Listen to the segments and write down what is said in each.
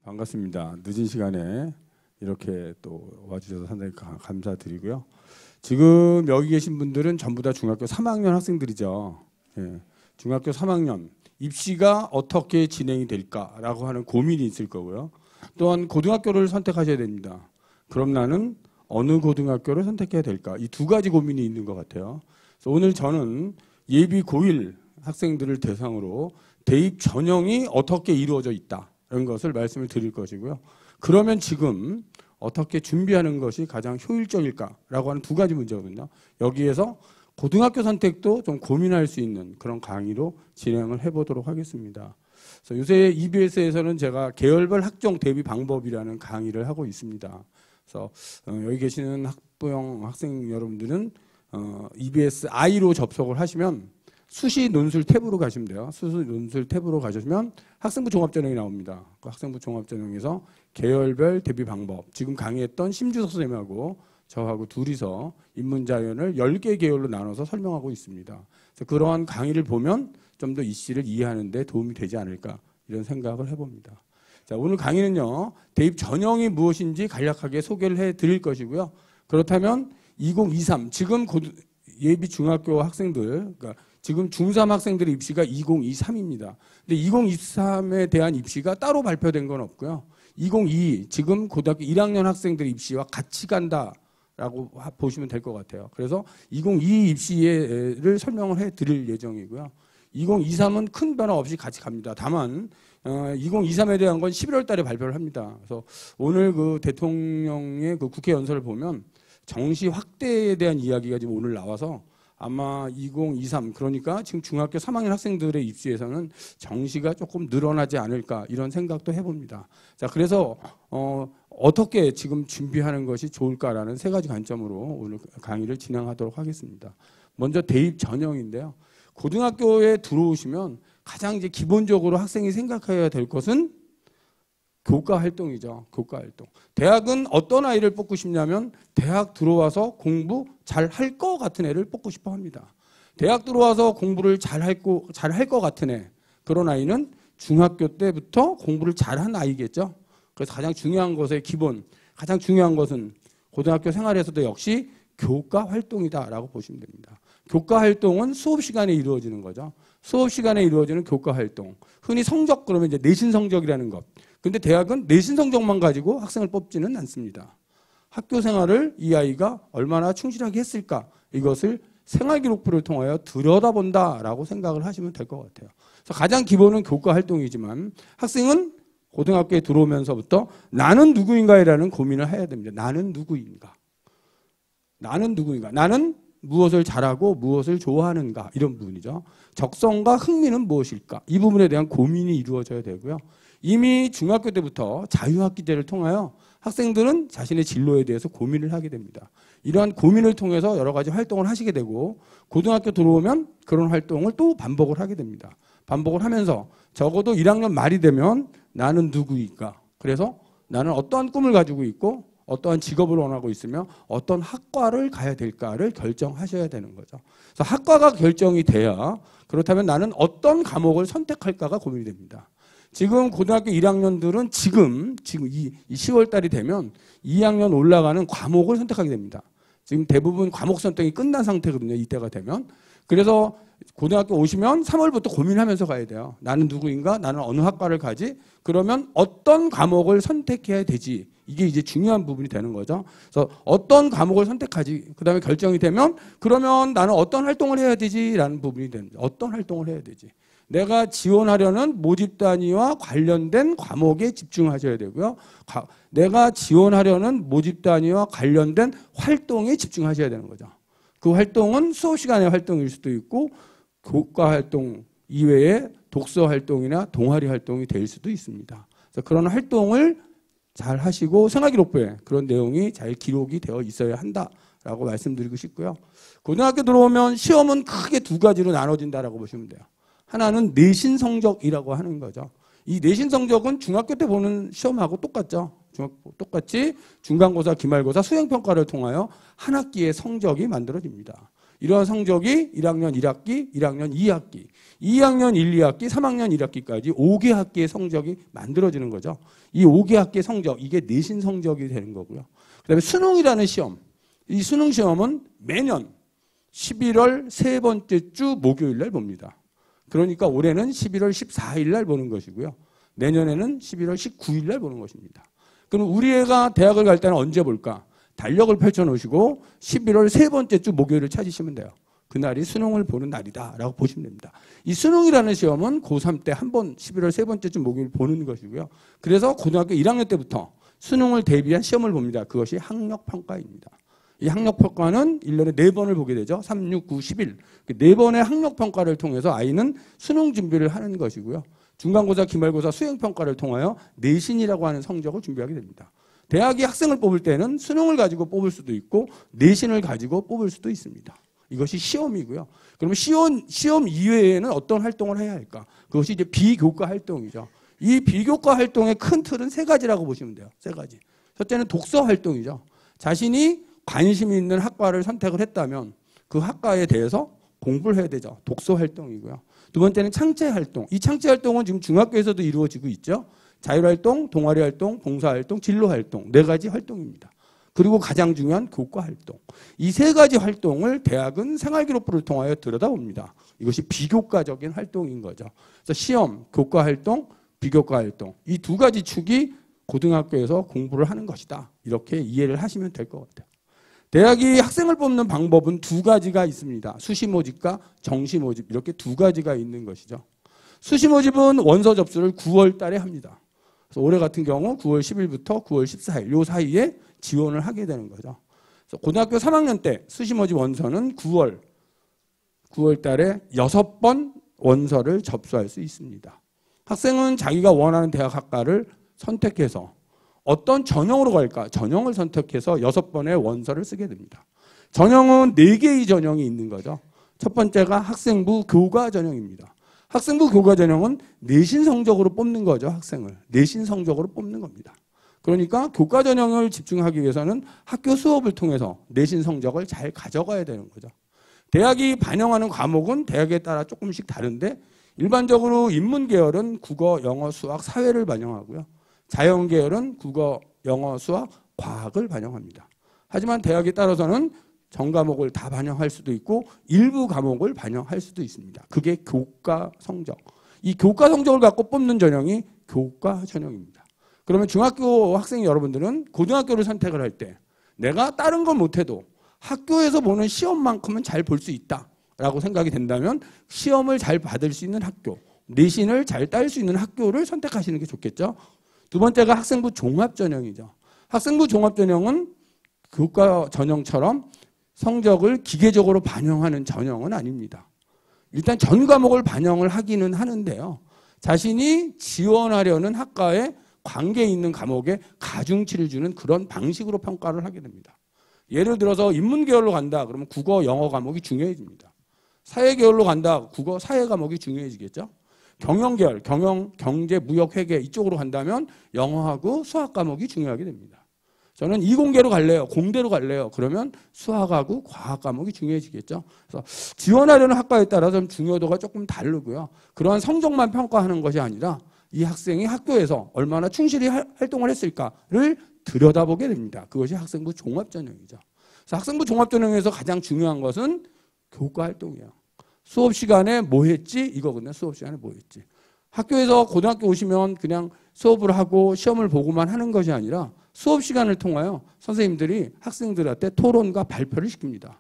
반갑습니다. 늦은 시간에 이렇게 또 와주셔서 상당히 감사드리고요. 지금 여기 계신 분들은 전부 다 중학교 3학년 학생들이죠. 예, 중학교 3학년 입시가 어떻게 진행이 될까라고 하는 고민이 있을 거고요. 또한 고등학교를 선택하셔야 됩니다. 그럼 나는 어느 고등학교를 선택해야 될까? 이 두 가지 고민이 있는 것 같아요. 그래서 오늘 저는 예비 고1 학생들을 대상으로 대입 전형이 어떻게 이루어져 있다 이런 것을 말씀을 드릴 것이고요. 그러면 지금 어떻게 준비하는 것이 가장 효율적일까라고 하는 두 가지 문제거든요. 여기에서 고등학교 선택도 좀 고민할 수 있는 그런 강의로 진행을 해보도록 하겠습니다. 그래서 요새 EBS에서는 제가 계열별 학종 대비 방법이라는 강의를 하고 있습니다. 그래서 여기 계시는 학부형 학생 여러분들은 EBS I로 접속을 하시면 수시 논술 탭으로 가시면 돼요. 수시 논술 탭으로 가시면 학생부 종합전형이 나옵니다. 그 학생부 종합전형에서 계열별 대비 방법, 지금 강의했던 심주석 선생님하고 저하고 둘이서 인문자연을 10개 계열로 나눠서 설명하고 있습니다. 그래서 그러한 강의를 보면 좀 더 이씨를 이해하는 데 도움이 되지 않을까 이런 생각을 해봅니다. 자, 오늘 강의는요. 대입 전형이 무엇인지 간략하게 소개를 해드릴 것이고요. 그렇다면 2023 지금 예비 중학교 학생들, 그러니까 지금 중3 학생들의 입시가 2023입니다. 근데 2023에 대한 입시가 따로 발표된 건 없고요. 2022 지금 고등학교 1학년 학생들의 입시와 같이 간다라고 보시면 될 것 같아요. 그래서 2022 입시를 설명을 해드릴 예정이고요. 2023은 큰 변화 없이 같이 갑니다. 다만 2023에 대한 건 11월 달에 발표를 합니다. 그래서 오늘 그 대통령의 그 국회 연설을 보면 정시 확대에 대한 이야기가 지금 오늘 나와서 아마 2023 그러니까 지금 중학교 3학년 학생들의 입시에서는 정시가 조금 늘어나지 않을까 이런 생각도 해봅니다. 자, 그래서 어떻게 지금 준비하는 것이 좋을까라는 세 가지 관점으로 오늘 강의를 진행하도록 하겠습니다. 먼저 대입 전형인데요. 고등학교에 들어오시면 가장 이제 기본적으로 학생이 생각해야 될 것은 교과 활동이죠. 교과 활동. 대학은 어떤 아이를 뽑고 싶냐면 대학 들어와서 공부 잘 할 것 같은 애를 뽑고 싶어 합니다. 대학 들어와서 공부를 잘 할 것 같은 애. 그런 아이는 중학교 때부터 공부를 잘한 아이겠죠. 그래서 가장 중요한 것의 기본, 가장 중요한 것은 고등학교 생활에서도 역시 교과 활동이다라고 보시면 됩니다. 교과 활동은 수업 시간에 이루어지는 거죠. 수업 시간에 이루어지는 교과 활동. 흔히 성적 그러면 이제 내신 성적이라는 것. 근데 대학은 내신 성적만 가지고 학생을 뽑지는 않습니다. 학교 생활을 이 아이가 얼마나 충실하게 했을까 이것을 생활기록부를 통하여 들여다본다라고 생각을 하시면 될 것 같아요. 그래서 가장 기본은 교과 활동이지만 학생은 고등학교에 들어오면서부터 나는 누구인가라는 고민을 해야 됩니다. 나는 누구인가? 나는 누구인가? 나는 무엇을 잘하고 무엇을 좋아하는가? 이런 부분이죠. 적성과 흥미는 무엇일까? 이 부분에 대한 고민이 이루어져야 되고요. 이미 중학교 때부터 자유학기제를 통하여 학생들은 자신의 진로에 대해서 고민을 하게 됩니다. 이러한 고민을 통해서 여러 가지 활동을 하시게 되고 고등학교 들어오면 그런 활동을 또 반복을 하게 됩니다. 반복을 하면서 적어도 1학년 말이 되면 나는 누구일까? 그래서 나는 어떠한 꿈을 가지고 있고 어떠한 직업을 원하고 있으며 어떤 학과를 가야 될까를 결정하셔야 되는 거죠. 그래서 학과가 결정이 돼야 그렇다면 나는 어떤 과목을 선택할까가 고민이 됩니다. 지금 고등학교 1학년들은 지금 이 10월 달이 되면 2학년 올라가는 과목을 선택하게 됩니다. 지금 대부분 과목 선택이 끝난 상태거든요. 이때가 되면. 그래서 고등학교 오시면 3월부터 고민하면서 가야 돼요. 나는 누구인가? 나는 어느 학과를 가지? 그러면 어떤 과목을 선택해야 되지? 이게 이제 중요한 부분이 되는 거죠. 그래서 어떤 과목을 선택하지? 그 다음에 결정이 되면 그러면 나는 어떤 활동을 해야 되지? 라는 부분이 됩니다. 어떤 활동을 해야 되지? 내가 지원하려는 모집 단위와 관련된 과목에 집중하셔야 되고요. 내가 지원하려는 모집 단위와 관련된 활동에 집중하셔야 되는 거죠. 그 활동은 수업 시간의 활동일 수도 있고 교과 활동 이외에 독서 활동이나 동아리 활동이 될 수도 있습니다. 그래서 그런 활동을 잘 하시고 생활기록부에 그런 내용이 잘 기록이 되어 있어야 한다라고 말씀드리고 싶고요. 고등학교 들어오면 시험은 크게 두 가지로 나눠진다라고 보시면 돼요. 하나는 내신 성적이라고 하는 거죠. 이 내신 성적은 중학교 때 보는 시험하고 똑같죠. 똑같이 중간고사, 기말고사, 수행평가를 통하여 한 학기의 성적이 만들어집니다. 이러한 성적이 1학년 1학기, 1학년 2학기, 2학년 1, 2학기, 3학년 1학기까지 5개 학기의 성적이 만들어지는 거죠. 이 5개 학기의 성적, 이게 내신 성적이 되는 거고요. 그다음에 수능이라는 시험, 이 수능 시험은 매년 11월 세 번째 주 목요일 날 봅니다. 그러니까 올해는 11월 14일 날 보는 것이고요. 내년에는 11월 19일 날 보는 것입니다. 그럼 우리 애가 대학을 갈 때는 언제 볼까? 달력을 펼쳐놓으시고 11월 세 번째 주 목요일을 찾으시면 돼요. 그날이 수능을 보는 날이다라고 보시면 됩니다. 이 수능이라는 시험은 고3 때 한 번 11월 세 번째 주 목요일 보는 것이고요. 그래서 고등학교 1학년 때부터 수능을 대비한 시험을 봅니다. 그것이 학력평가입니다. 이 학력평가는 1년에 4번을 보게 되죠. 3, 6, 9, 11. 4번의 학력평가를 통해서 아이는 수능 준비를 하는 것이고요. 중간고사, 기말고사, 수행평가를 통하여 내신이라고 하는 성적을 준비하게 됩니다. 대학이 학생을 뽑을 때는 수능을 가지고 뽑을 수도 있고 내신을 가지고 뽑을 수도 있습니다. 이것이 시험이고요. 그러면 시험 이외에는 어떤 활동을 해야 할까? 그것이 이제 비교과 활동이죠. 이 비교과 활동의 큰 틀은 3가지라고 보시면 돼요. 3가지. 첫째는 독서 활동이죠. 자신이 관심이 있는 학과를 선택을 했다면 그 학과에 대해서 공부를 해야 되죠. 독서 활동이고요. 두 번째는 창체 활동. 이 창체 활동은 지금 중학교에서도 이루어지고 있죠. 자율활동, 동아리활동, 봉사활동, 진로활동 4가지 활동입니다. 그리고 가장 중요한 교과활동. 이 3가지 활동을 대학은 생활기록부를 통하여 들여다봅니다. 이것이 비교과적인 활동인 거죠. 그래서 시험, 교과활동, 비교과활동 이 2가지 축이 고등학교에서 공부를 하는 것이다. 이렇게 이해를 하시면 될 것 같아요. 대학이 학생을 뽑는 방법은 2가지가 있습니다. 수시 모집과 정시 모집 이렇게 2가지가 있는 것이죠. 수시 모집은 원서 접수를 9월 달에 합니다. 그래서 올해 같은 경우 9월 10일부터 9월 14일 요 사이에 지원을 하게 되는 거죠. 그래서 고등학교 3학년 때 수시 모집 원서는 9월 달에 6번 원서를 접수할 수 있습니다. 학생은 자기가 원하는 대학 학과를 선택해서 어떤 전형으로 갈까? 전형을 선택해서 6번의 원서를 쓰게 됩니다. 전형은 4개의 전형이 있는 거죠. 첫 번째가 학생부 교과 전형입니다. 학생부 교과 전형은 내신 성적으로 뽑는 거죠. 학생을. 내신 성적으로 뽑는 겁니다. 그러니까 교과 전형을 집중하기 위해서는 학교 수업을 통해서 내신 성적을 잘 가져가야 되는 거죠. 대학이 반영하는 과목은 대학에 따라 조금씩 다른데 일반적으로 인문계열은 국어, 영어, 수학, 사회를 반영하고요. 자연계열은 국어, 영어, 수학, 과학을 반영합니다. 하지만 대학에 따라서는 전 과목을 다 반영할 수도 있고 일부 과목을 반영할 수도 있습니다. 그게 교과 성적. 이 교과 성적을 갖고 뽑는 전형이 교과 전형입니다. 그러면 중학교 학생 여러분들은 고등학교를 선택을 할 때 내가 다른 건 못해도 학교에서 보는 시험만큼은 잘 볼 수 있다라고 생각이 된다면 시험을 잘 받을 수 있는 학교, 내신을 잘 딸 수 있는 학교를 선택하시는 게 좋겠죠. 두 번째가 학생부 종합전형이죠. 학생부 종합전형은 교과 전형처럼 성적을 기계적으로 반영하는 전형은 아닙니다. 일단 전 과목을 반영을 하기는 하는데요. 자신이 지원하려는 학과에 관계 있는 과목에 가중치를 주는 그런 방식으로 평가를 하게 됩니다. 예를 들어서 인문계열로 간다 그러면 국어, 영어 과목이 중요해집니다. 사회계열로 간다 국어, 사회 과목이 중요해지겠죠. 경영계열, 경영, 경제, 무역, 회계 이쪽으로 간다면 영어하고 수학 과목이 중요하게 됩니다. 저는 이공계로 갈래요. 공대로 갈래요. 그러면 수학하고 과학 과목이 중요해지겠죠. 그래서 지원하려는 학과에 따라서 좀 중요도가 조금 다르고요. 그러한 성적만 평가하는 것이 아니라 이 학생이 학교에서 얼마나 충실히 활동을 했을까를 들여다보게 됩니다. 그것이 학생부 종합전형이죠. 그래서 학생부 종합전형에서 가장 중요한 것은 교과 활동이에요. 수업 시간에 뭐 했지? 이거거든요. 수업 시간에 뭐 했지? 학교에서 고등학교 오시면 그냥 수업을 하고 시험을 보고만 하는 것이 아니라 수업 시간을 통하여 선생님들이 학생들한테 토론과 발표를 시킵니다.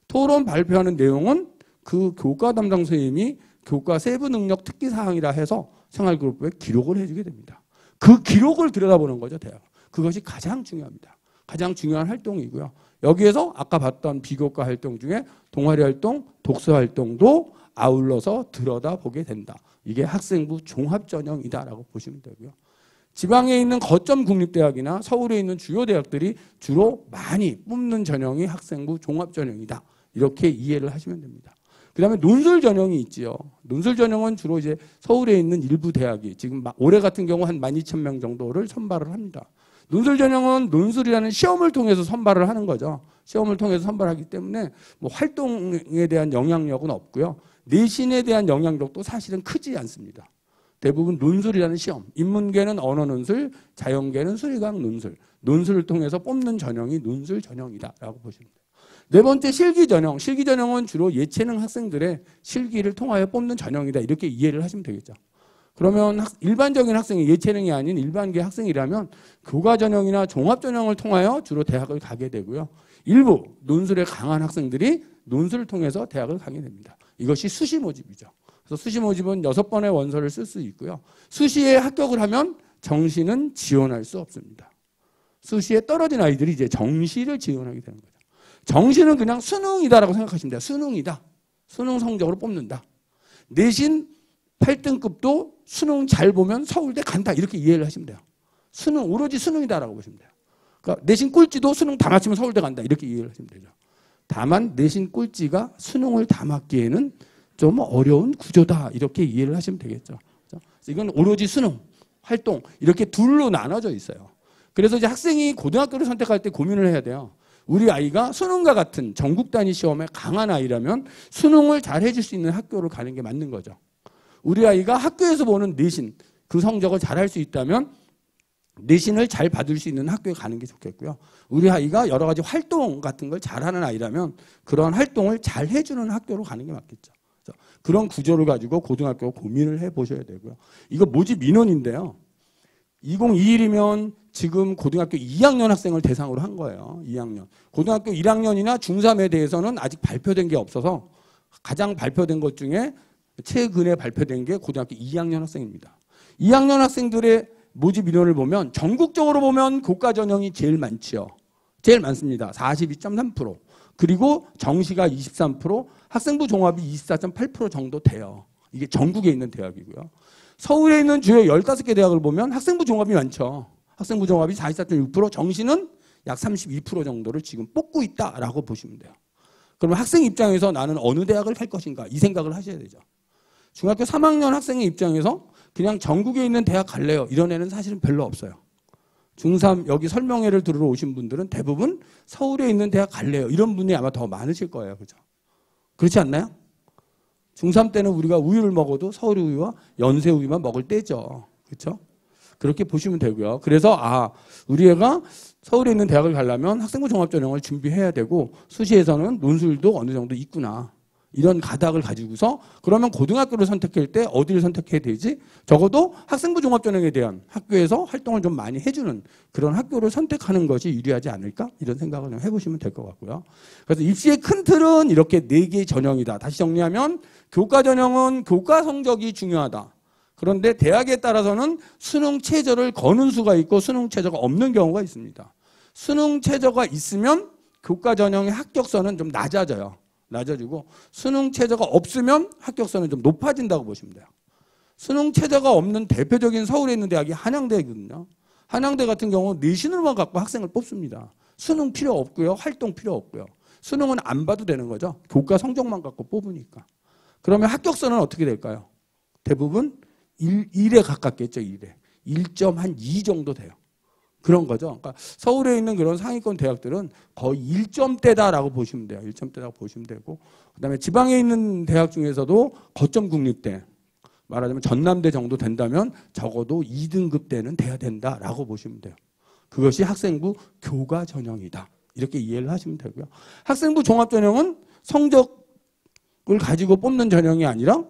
토론 발표하는 내용은 그 교과 담당 선생님이 교과 세부 능력 특기 사항이라 해서 생활그룹에 기록을 해주게 됩니다. 그 기록을 들여다보는 거죠, 대학. 그것이 가장 중요합니다. 가장 중요한 활동이고요. 여기에서 아까 봤던 비교과 활동 중에 동아리 활동, 독서 활동도 아울러서 들여다보게 된다. 이게 학생부 종합전형이다라고 보시면 되고요. 지방에 있는 거점 국립대학이나 서울에 있는 주요 대학들이 주로 많이 뽑는 전형이 학생부 종합전형이다. 이렇게 이해를 하시면 됩니다. 그 다음에 논술 전형이 있지요. 논술 전형은 주로 이제 서울에 있는 일부 대학이 지금 올해 같은 경우 한 12,000명 정도를 선발을 합니다. 논술 전형은 논술이라는 시험을 통해서 선발을 하는 거죠. 시험을 통해서 선발하기 때문에 뭐 활동에 대한 영향력은 없고요. 내신에 대한 영향력도 사실은 크지 않습니다. 대부분 논술이라는 시험, 인문계는 언어 논술, 자연계는 수리과학 논술, 논술을 통해서 뽑는 전형이 논술 전형이다라고 보시면 돼요. 네 번째 실기 전형, 실기 전형은 주로 예체능 학생들의 실기를 통하여 뽑는 전형이다 이렇게 이해를 하시면 되겠죠. 그러면 일반적인 학생이 예체능이 아닌 일반계 학생이라면 교과 전형이나 종합 전형을 통하여 주로 대학을 가게 되고요. 일부 논술에 강한 학생들이 논술을 통해서 대학을 가게 됩니다. 이것이 수시 모집이죠. 그래서 수시 모집은 6번의 원서를 쓸 수 있고요. 수시에 합격을 하면 정시는 지원할 수 없습니다. 수시에 떨어진 아이들이 이제 정시를 지원하게 되는 거죠. 정시는 그냥 수능이다라고 생각하시면 돼요. 수능이다. 수능 성적으로 뽑는다. 내신 8등급도 수능 잘 보면 서울대 간다. 이렇게 이해를 하시면 돼요. 수능, 오로지 수능이다라고 보시면 돼요. 그러니까 내신 꼴찌도 수능 다 맞추면 서울대 간다. 이렇게 이해를 하시면 되죠. 다만 내신 꼴찌가 수능을 다 맞기에는 좀 어려운 구조다. 이렇게 이해를 하시면 되겠죠. 그래서 이건 오로지 수능, 활동 이렇게 둘로 나눠져 있어요. 그래서 이제 학생이 고등학교를 선택할 때 고민을 해야 돼요. 우리 아이가 수능과 같은 전국 단위 시험에 강한 아이라면 수능을 잘 해줄 수 있는 학교를 가는 게 맞는 거죠. 우리 아이가 학교에서 보는 내신, 그 성적을 잘 할 수 있다면 내신을 잘 받을 수 있는 학교에 가는 게 좋겠고요. 우리 아이가 여러 가지 활동 같은 걸 잘하는 아이라면 그런 활동을 잘 해주는 학교로 가는 게 맞겠죠. 그런 구조를 가지고 고등학교 고민을 해보셔야 되고요. 이거 모집 민원인데요. 2021이면 지금 고등학교 2학년 학생을 대상으로 한 거예요. 2학년. 고등학교 1학년이나 중3에 대해서는 아직 발표된 게 없어서 가장 발표된 것 중에 최근에 발표된 게 고등학교 2학년 학생입니다. 2학년 학생들의 모집 인원을 보면 전국적으로 보면 교과 전형이 제일 많지요. 제일 많습니다. 42.3%. 그리고 정시가 23%, 학생부 종합이 24.8% 정도 돼요. 이게 전국에 있는 대학이고요. 서울에 있는 주요 15개 대학을 보면 학생부 종합이 많죠. 학생부 종합이 44.6%, 정시는 약 32% 정도를 지금 뽑고 있다라고 보시면 돼요. 그러면 학생 입장에서 나는 어느 대학을 갈 것인가 이 생각을 하셔야 되죠. 중학교 3학년 학생의 입장에서 그냥 전국에 있는 대학 갈래요. 이런 애는 사실은 별로 없어요. 중3 여기 설명회를 들으러 오신 분들은 대부분 서울에 있는 대학 갈래요. 이런 분이 아마 더 많으실 거예요. 그죠? 그렇지 않나요? 중3 때는 우리가 우유를 먹어도 서울 우유와 연세 우유만 먹을 때죠. 그렇죠? 그렇게 보시면 되고요. 그래서 우리 애가 서울에 있는 대학을 가려면 학생부 종합전형을 준비해야 되고 수시에서는 논술도 어느 정도 있구나. 이런 가닥을 가지고서 그러면 고등학교를 선택할 때 어디를 선택해야 되지? 적어도 학생부 종합전형에 대한 학교에서 활동을 좀 많이 해주는 그런 학교를 선택하는 것이 유리하지 않을까? 이런 생각을 좀 해보시면 될 것 같고요. 그래서 입시의 큰 틀은 이렇게 4개의 전형이다. 다시 정리하면 교과 전형은 교과 성적이 중요하다. 그런데 대학에 따라서는 수능 최저를 거는 수가 있고 수능 최저가 없는 경우가 있습니다. 수능 최저가 있으면 교과 전형의 합격선은 좀 낮아지고 수능 최저가 없으면 합격선은 좀 높아진다고 보시면 돼요. 수능 최저가 없는 대표적인 서울에 있는 대학이 한양대거든요. 한양대 같은 경우 내신을만 갖고 학생을 뽑습니다. 수능 필요 없고요. 활동 필요 없고요. 수능은 안 봐도 되는 거죠. 교과 성적만 갖고 뽑으니까. 그러면 합격선은 어떻게 될까요? 대부분 1에 가깝겠죠. 1에. 1.2 정도 돼요. 그런 거죠. 그러니까 서울에 있는 그런 상위권 대학들은 거의 1점대다라고 보시면 돼요. 1점대라고 보시면 되고, 그다음에 지방에 있는 대학 중에서도 거점 국립대, 말하자면 전남대 정도 된다면 적어도 2등급대는 돼야 된다라고 보시면 돼요. 그것이 학생부 교과 전형이다. 이렇게 이해를 하시면 되고요. 학생부 종합 전형은 성적을 가지고 뽑는 전형이 아니라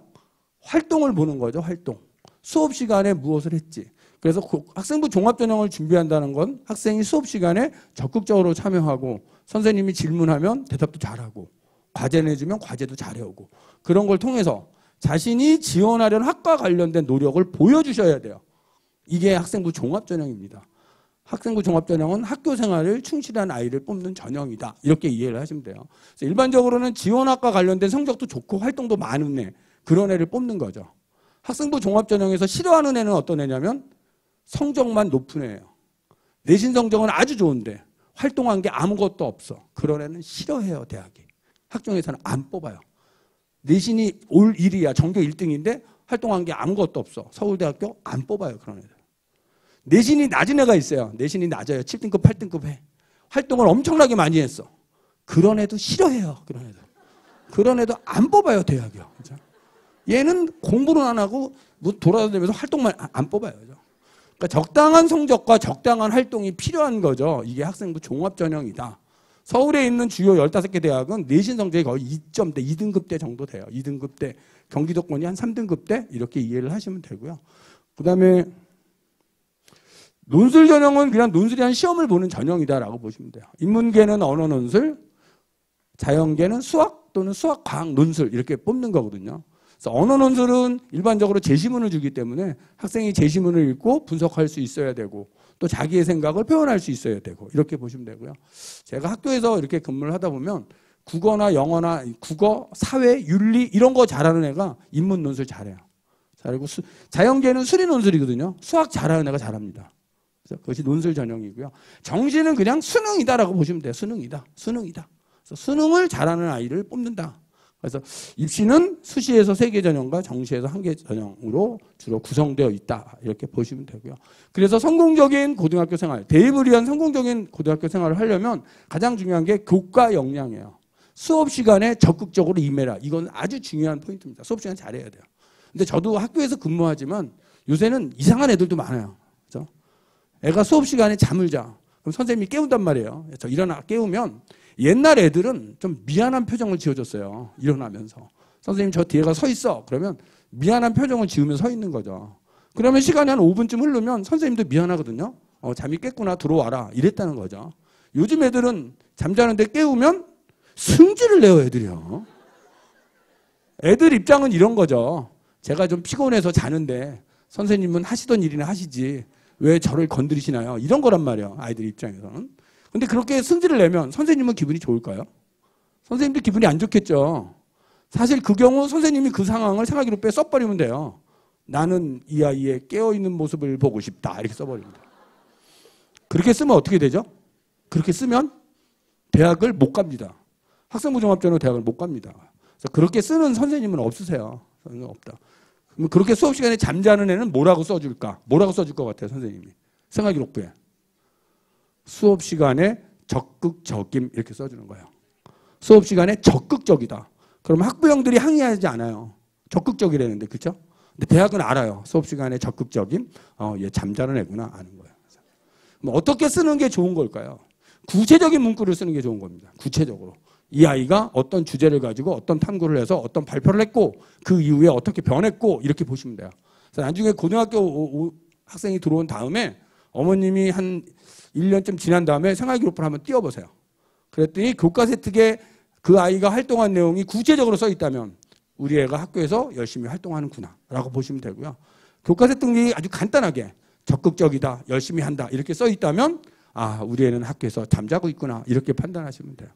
활동을 보는 거죠. 활동. 수업 시간에 무엇을 했지. 그래서 학생부 종합전형을 준비한다는 건 학생이 수업 시간에 적극적으로 참여하고 선생님이 질문하면 대답도 잘하고 과제 내주면 과제도 잘해오고 그런 걸 통해서 자신이 지원하려는 학과 관련된 노력을 보여주셔야 돼요. 이게 학생부 종합전형입니다. 학생부 종합전형은 학교 생활을 충실한 아이를 뽑는 전형이다. 이렇게 이해를 하시면 돼요. 그래서 일반적으로는 지원학과 관련된 성적도 좋고 활동도 많은 애, 그런 애를 뽑는 거죠. 학생부 종합전형에서 싫어하는 애는 어떤 애냐면 성적만 높은 애예요. 내신 성적은 아주 좋은데 활동한 게 아무것도 없어. 그런 애는 싫어해요. 대학이. 학종에서는 안 뽑아요. 내신이 올 1위야. 전교 1등인데 활동한 게 아무것도 없어. 서울대학교 안 뽑아요. 그런 애들. 내신이 낮은 애가 있어요. 내신이 낮아요. 7등급, 8등급 해. 활동을 엄청나게 많이 했어. 그런 애도 싫어해요. 그런 애도 안 뽑아요, 대학이요. 그죠? 얘는 공부는 안 하고 뭐 돌아다니면서 활동만 안 뽑아요. 그죠? 그러니까 적당한 성적과 적당한 활동이 필요한 거죠. 이게 학생부 종합전형이다. 서울에 있는 주요 15개 대학은 내신 성적이 거의 2점대, 2등급대 정도 돼요. 2등급대, 경기도권이 한 3등급대 이렇게 이해를 하시면 되고요. 그 다음에 논술 전형은 그냥 논술이 한 시험을 보는 전형이다라고 보시면 돼요. 인문계는 언어 논술, 자연계는 수학 또는 수학 과학 논술 이렇게 뽑는 거거든요. 그래서 언어 논술은 일반적으로 제시문을 주기 때문에 학생이 제시문을 읽고 분석할 수 있어야 되고 또 자기의 생각을 표현할 수 있어야 되고 이렇게 보시면 되고요. 제가 학교에서 이렇게 근무를 하다 보면 국어나 영어나 국어, 사회, 윤리 이런 거 잘하는 애가 인문 논술 잘해요. 잘하고 자연계는 수리 논술이거든요. 수학 잘하는 애가 잘합니다. 그래서 그것이 논술 전형이고요. 정시는 그냥 수능이다라고 보시면 돼요. 수능이다. 그래서 수능을 잘하는 아이를 뽑는다. 그래서 입시는 수시에서 3개 전형과 정시에서 1개 전형으로 주로 구성되어 있다. 이렇게 보시면 되고요. 그래서 성공적인 고등학교 생활, 대입을 위한 성공적인 고등학교 생활을 하려면 가장 중요한 게 교과 역량이에요. 수업 시간에 적극적으로 임해라. 이건 아주 중요한 포인트입니다. 수업 시간 잘해야 돼요. 근데 저도 학교에서 근무하지만 요새는 이상한 애들도 많아요. 그렇죠? 애가 수업 시간에 잠을 자. 그럼 선생님이 깨운단 말이에요. 저 일어나 깨우면 옛날 애들은 좀 미안한 표정을 지어줬어요. 일어나면서. 선생님 저 뒤에 가 서 있어. 그러면 미안한 표정을 지으면서 서 있는 거죠. 그러면 시간이 한 5분쯤 흐르면 선생님도 미안하거든요. 잠이 깼구나 들어와라. 이랬다는 거죠. 요즘 애들은 잠자는데 깨우면 승질을 내요 애들이요. 애들 입장은 이런 거죠. 제가 좀 피곤해서 자는데 선생님은 하시던 일이나 하시지. 왜 저를 건드리시나요? 이런 거란 말이에요. 아이들 입장에서는. 근데 그렇게 승질을 내면 선생님은 기분이 좋을까요? 선생님도 기분이 안 좋겠죠. 사실 그 경우 선생님이 그 상황을 생활기록부에 써버리면 돼요. 나는 이 아이의 깨어있는 모습을 보고 싶다. 이렇게 써버립니다. 그렇게 쓰면 어떻게 되죠? 그렇게 쓰면 대학을 못 갑니다. 학생부 종합전형으로 대학을 못 갑니다. 그래서 그렇게 쓰는 선생님은 없으세요. 선생님 없다. 그럼 그렇게 수업 시간에 잠자는 애는 뭐라고 써줄까? 뭐라고 써줄 것 같아요, 선생님이? 생활기록부에. 수업 시간에 적극적임 이렇게 써주는 거예요. 수업 시간에 적극적이다. 그럼 학부형들이 항의하지 않아요. 적극적이라는데, 그렇죠? 근데 대학은 알아요. 수업 시간에 적극적임. 얘 잠자는 애구나 아는 거예요. 그럼 어떻게 쓰는 게 좋은 걸까요? 구체적인 문구를 쓰는 게 좋은 겁니다. 구체적으로. 이 아이가 어떤 주제를 가지고 어떤 탐구를 해서 어떤 발표를 했고 그 이후에 어떻게 변했고 이렇게 보시면 돼요. 그래서 나중에 고등학교 학생이 들어온 다음에 어머님이 한 1년쯤 지난 다음에 생활기록부를 한번 띄워보세요. 그랬더니 교과세 특에 그 아이가 활동한 내용이 구체적으로 써 있다면 우리 애가 학교에서 열심히 활동하는구나 라고 보시면 되고요. 교과세 등이 아주 간단하게 적극적이다, 열심히 한다 이렇게 써 있다면 아, 우리 애는 학교에서 잠자고 있구나 이렇게 판단하시면 돼요.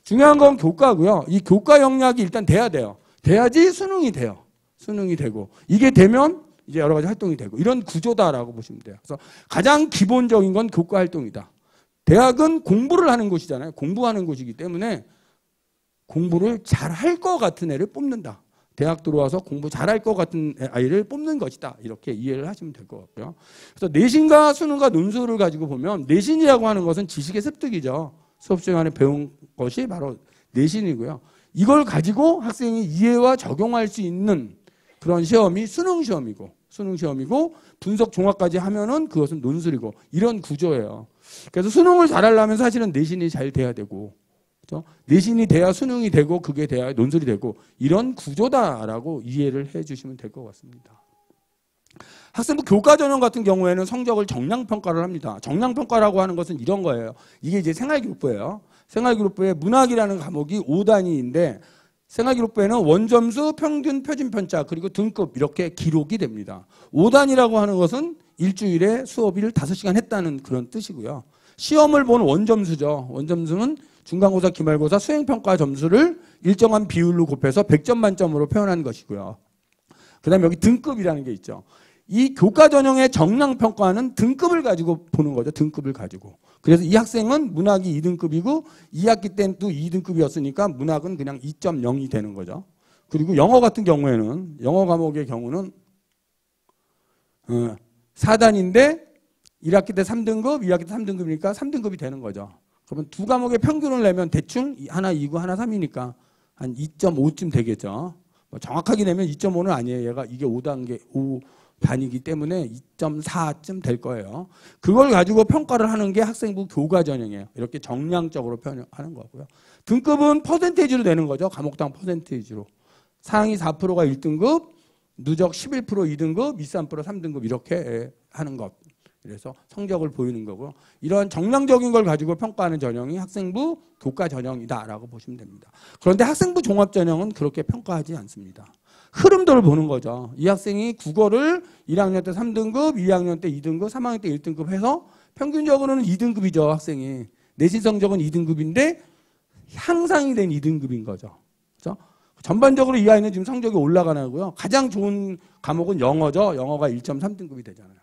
중요한 건 교과고요. 이 교과 역량이 일단 돼야 돼요. 돼야지 수능이 돼요. 수능이 되고 이게 되면 이제 여러 가지 활동이 되고 이런 구조다라고 보시면 돼요. 그래서 가장 기본적인 건 교과 활동이다. 대학은 공부를 하는 곳이잖아요. 공부하는 곳이기 때문에 공부를 잘할 것 같은 애를 뽑는다. 대학 들어와서 공부 잘할 것 같은 아이를 뽑는 것이다. 이렇게 이해를 하시면 될 것 같고요. 그래서 내신과 수능과 논술을 가지고 보면 내신이라고 하는 것은 지식의 습득이죠. 수업 시간에 배운 것이 바로 내신이고요. 이걸 가지고 학생이 이해와 적용할 수 있는 그런 시험이 수능 시험이고 분석 종합까지 하면은 그것은 논술이고 이런 구조예요. 그래서 수능을 잘하려면 사실은 내신이 잘 돼야 되고, 그렇죠? 내신이 돼야 수능이 되고 그게 돼야 논술이 되고 이런 구조다라고 이해를 해주시면 될 것 같습니다. 학생부 교과 전형 같은 경우에는 성적을 정량 평가를 합니다. 정량 평가라고 하는 것은 이런 거예요. 이게 이제 생활기록부예요. 생활기록부에 문학이라는 과목이 5단위인데 생활기록부에는 원점수, 평균, 표준 편차, 그리고 등급 이렇게 기록이 됩니다. 5단이라고 하는 것은 일주일에 수업을 5시간 했다는 그런 뜻이고요. 시험을 본 원점수죠. 원점수는 중간고사, 기말고사, 수행평가 점수를 일정한 비율로 곱해서 100점 만점으로 표현한 것이고요. 그 다음에 여기 등급이라는 게 있죠. 이 교과 전형의 정량평가는 등급을 가지고 보는 거죠. 등급을 가지고. 그래서 이 학생은 문학이 2등급이고 2학기 때는 또 2등급이었으니까 문학은 그냥 2.0이 되는 거죠. 그리고 영어 같은 경우에는 영어 과목의 경우는 4단인데 1학기 때 3등급, 2학기 때 3등급이니까 3등급이 되는 거죠. 그러면 두 과목의 평균을 내면 대충 하나 2고 하나 3이니까 한 2.5쯤 되겠죠. 뭐 정확하게 내면 2.5는 아니에요. 얘가 이게 5단계, 5반이기 때문에 2.4쯤 될 거예요. 그걸 가지고 평가를 하는 게 학생부 교과 전형이에요. 이렇게 정량적으로 하는 거고요. 등급은 퍼센테이지로 내는 거죠. 과목당 퍼센테이지로. 상위 4%가 1등급, 누적 11% 2등급, 23% 3등급 이렇게 하는 것. 그래서 성적을 보이는 거고요. 이런 정량적인 걸 가지고 평가하는 전형이 학생부 교과 전형이다라고 보시면 됩니다. 그런데 학생부 종합 전형은 그렇게 평가하지 않습니다. 흐름도를 보는 거죠. 이 학생이 국어를 1학년 때 3등급, 2학년 때 2등급, 3학년 때 1등급 해서 평균적으로는 2등급이죠. 학생이. 내신 성적은 2등급인데 향상이 된 2등급인 거죠. 그렇죠? 전반적으로 이 아이는 지금 성적이 올라가고요. 가장 좋은 과목은 영어죠. 영어가 1.3등급이 되잖아요.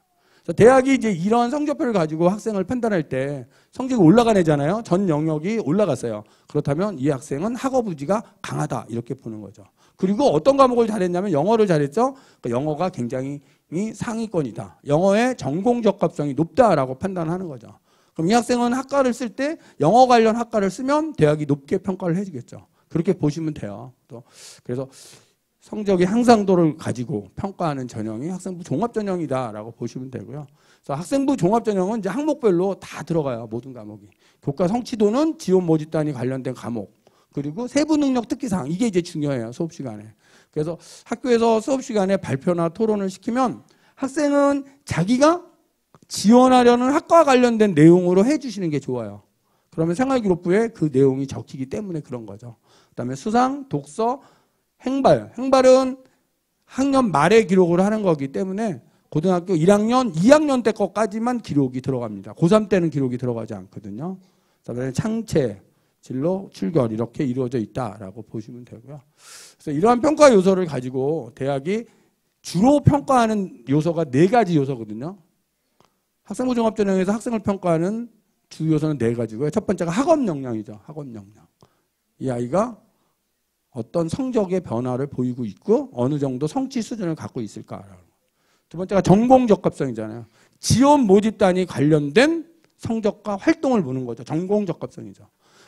대학이 이제 이런 성적표를 가지고 학생을 판단할 때 성적이 올라간 애잖아요. 전 영역이 올라갔어요. 그렇다면 이 학생은 학업 의지가 강하다 이렇게 보는 거죠. 그리고 어떤 과목을 잘했냐면 영어를 잘했죠. 그러니까 영어가 굉장히 상위권이다. 영어의 전공 적합성이 높다라고 판단하는 거죠. 그럼 이 학생은 학과를 쓸 때 영어 관련 학과를 쓰면 대학이 높게 평가를 해주겠죠. 그렇게 보시면 돼요. 또 그래서 성적의 향상도를 가지고 평가하는 전형이 학생부 종합전형이다라고 보시면 되고요. 그래서 학생부 종합전형은 이제 항목별로 다 들어가요. 모든 과목이. 교과 성취도는 지원 모집 단위 관련된 과목. 그리고 세부 능력 특기사항. 이게 이제 중요해요. 수업 시간에. 그래서 학교에서 수업 시간에 발표나 토론을 시키면 학생은 자기가 지원하려는 학과와 관련된 내용으로 해주시는 게 좋아요. 그러면 생활기록부에 그 내용이 적히기 때문에 그런 거죠. 그다음에 수상, 독서, 행발. 행발은 학년 말에 기록을 하는 거기 때문에 고등학교 1학년, 2학년 때 것까지만 기록이 들어갑니다. 고3 때는 기록이 들어가지 않거든요. 그다음에 창체, 진로, 출결 이렇게 이루어져 있다라고 보시면 되고요. 그래서 이러한 평가 요소를 가지고 대학이 주로 평가하는 요소가 4가지 요소거든요. 학생부 종합전형에서 학생을 평가하는 주 요소는 4가지고요. 첫 번째가 학업 역량이죠. 학업 역량. 이 아이가 어떤 성적의 변화를 보이고 있고 어느 정도 성취 수준을 갖고 있을까. 두 번째가 전공 적합성이잖아요. 지원 모집 단위 관련된 성적과 활동을 보는 거죠. 전공 적합성이죠.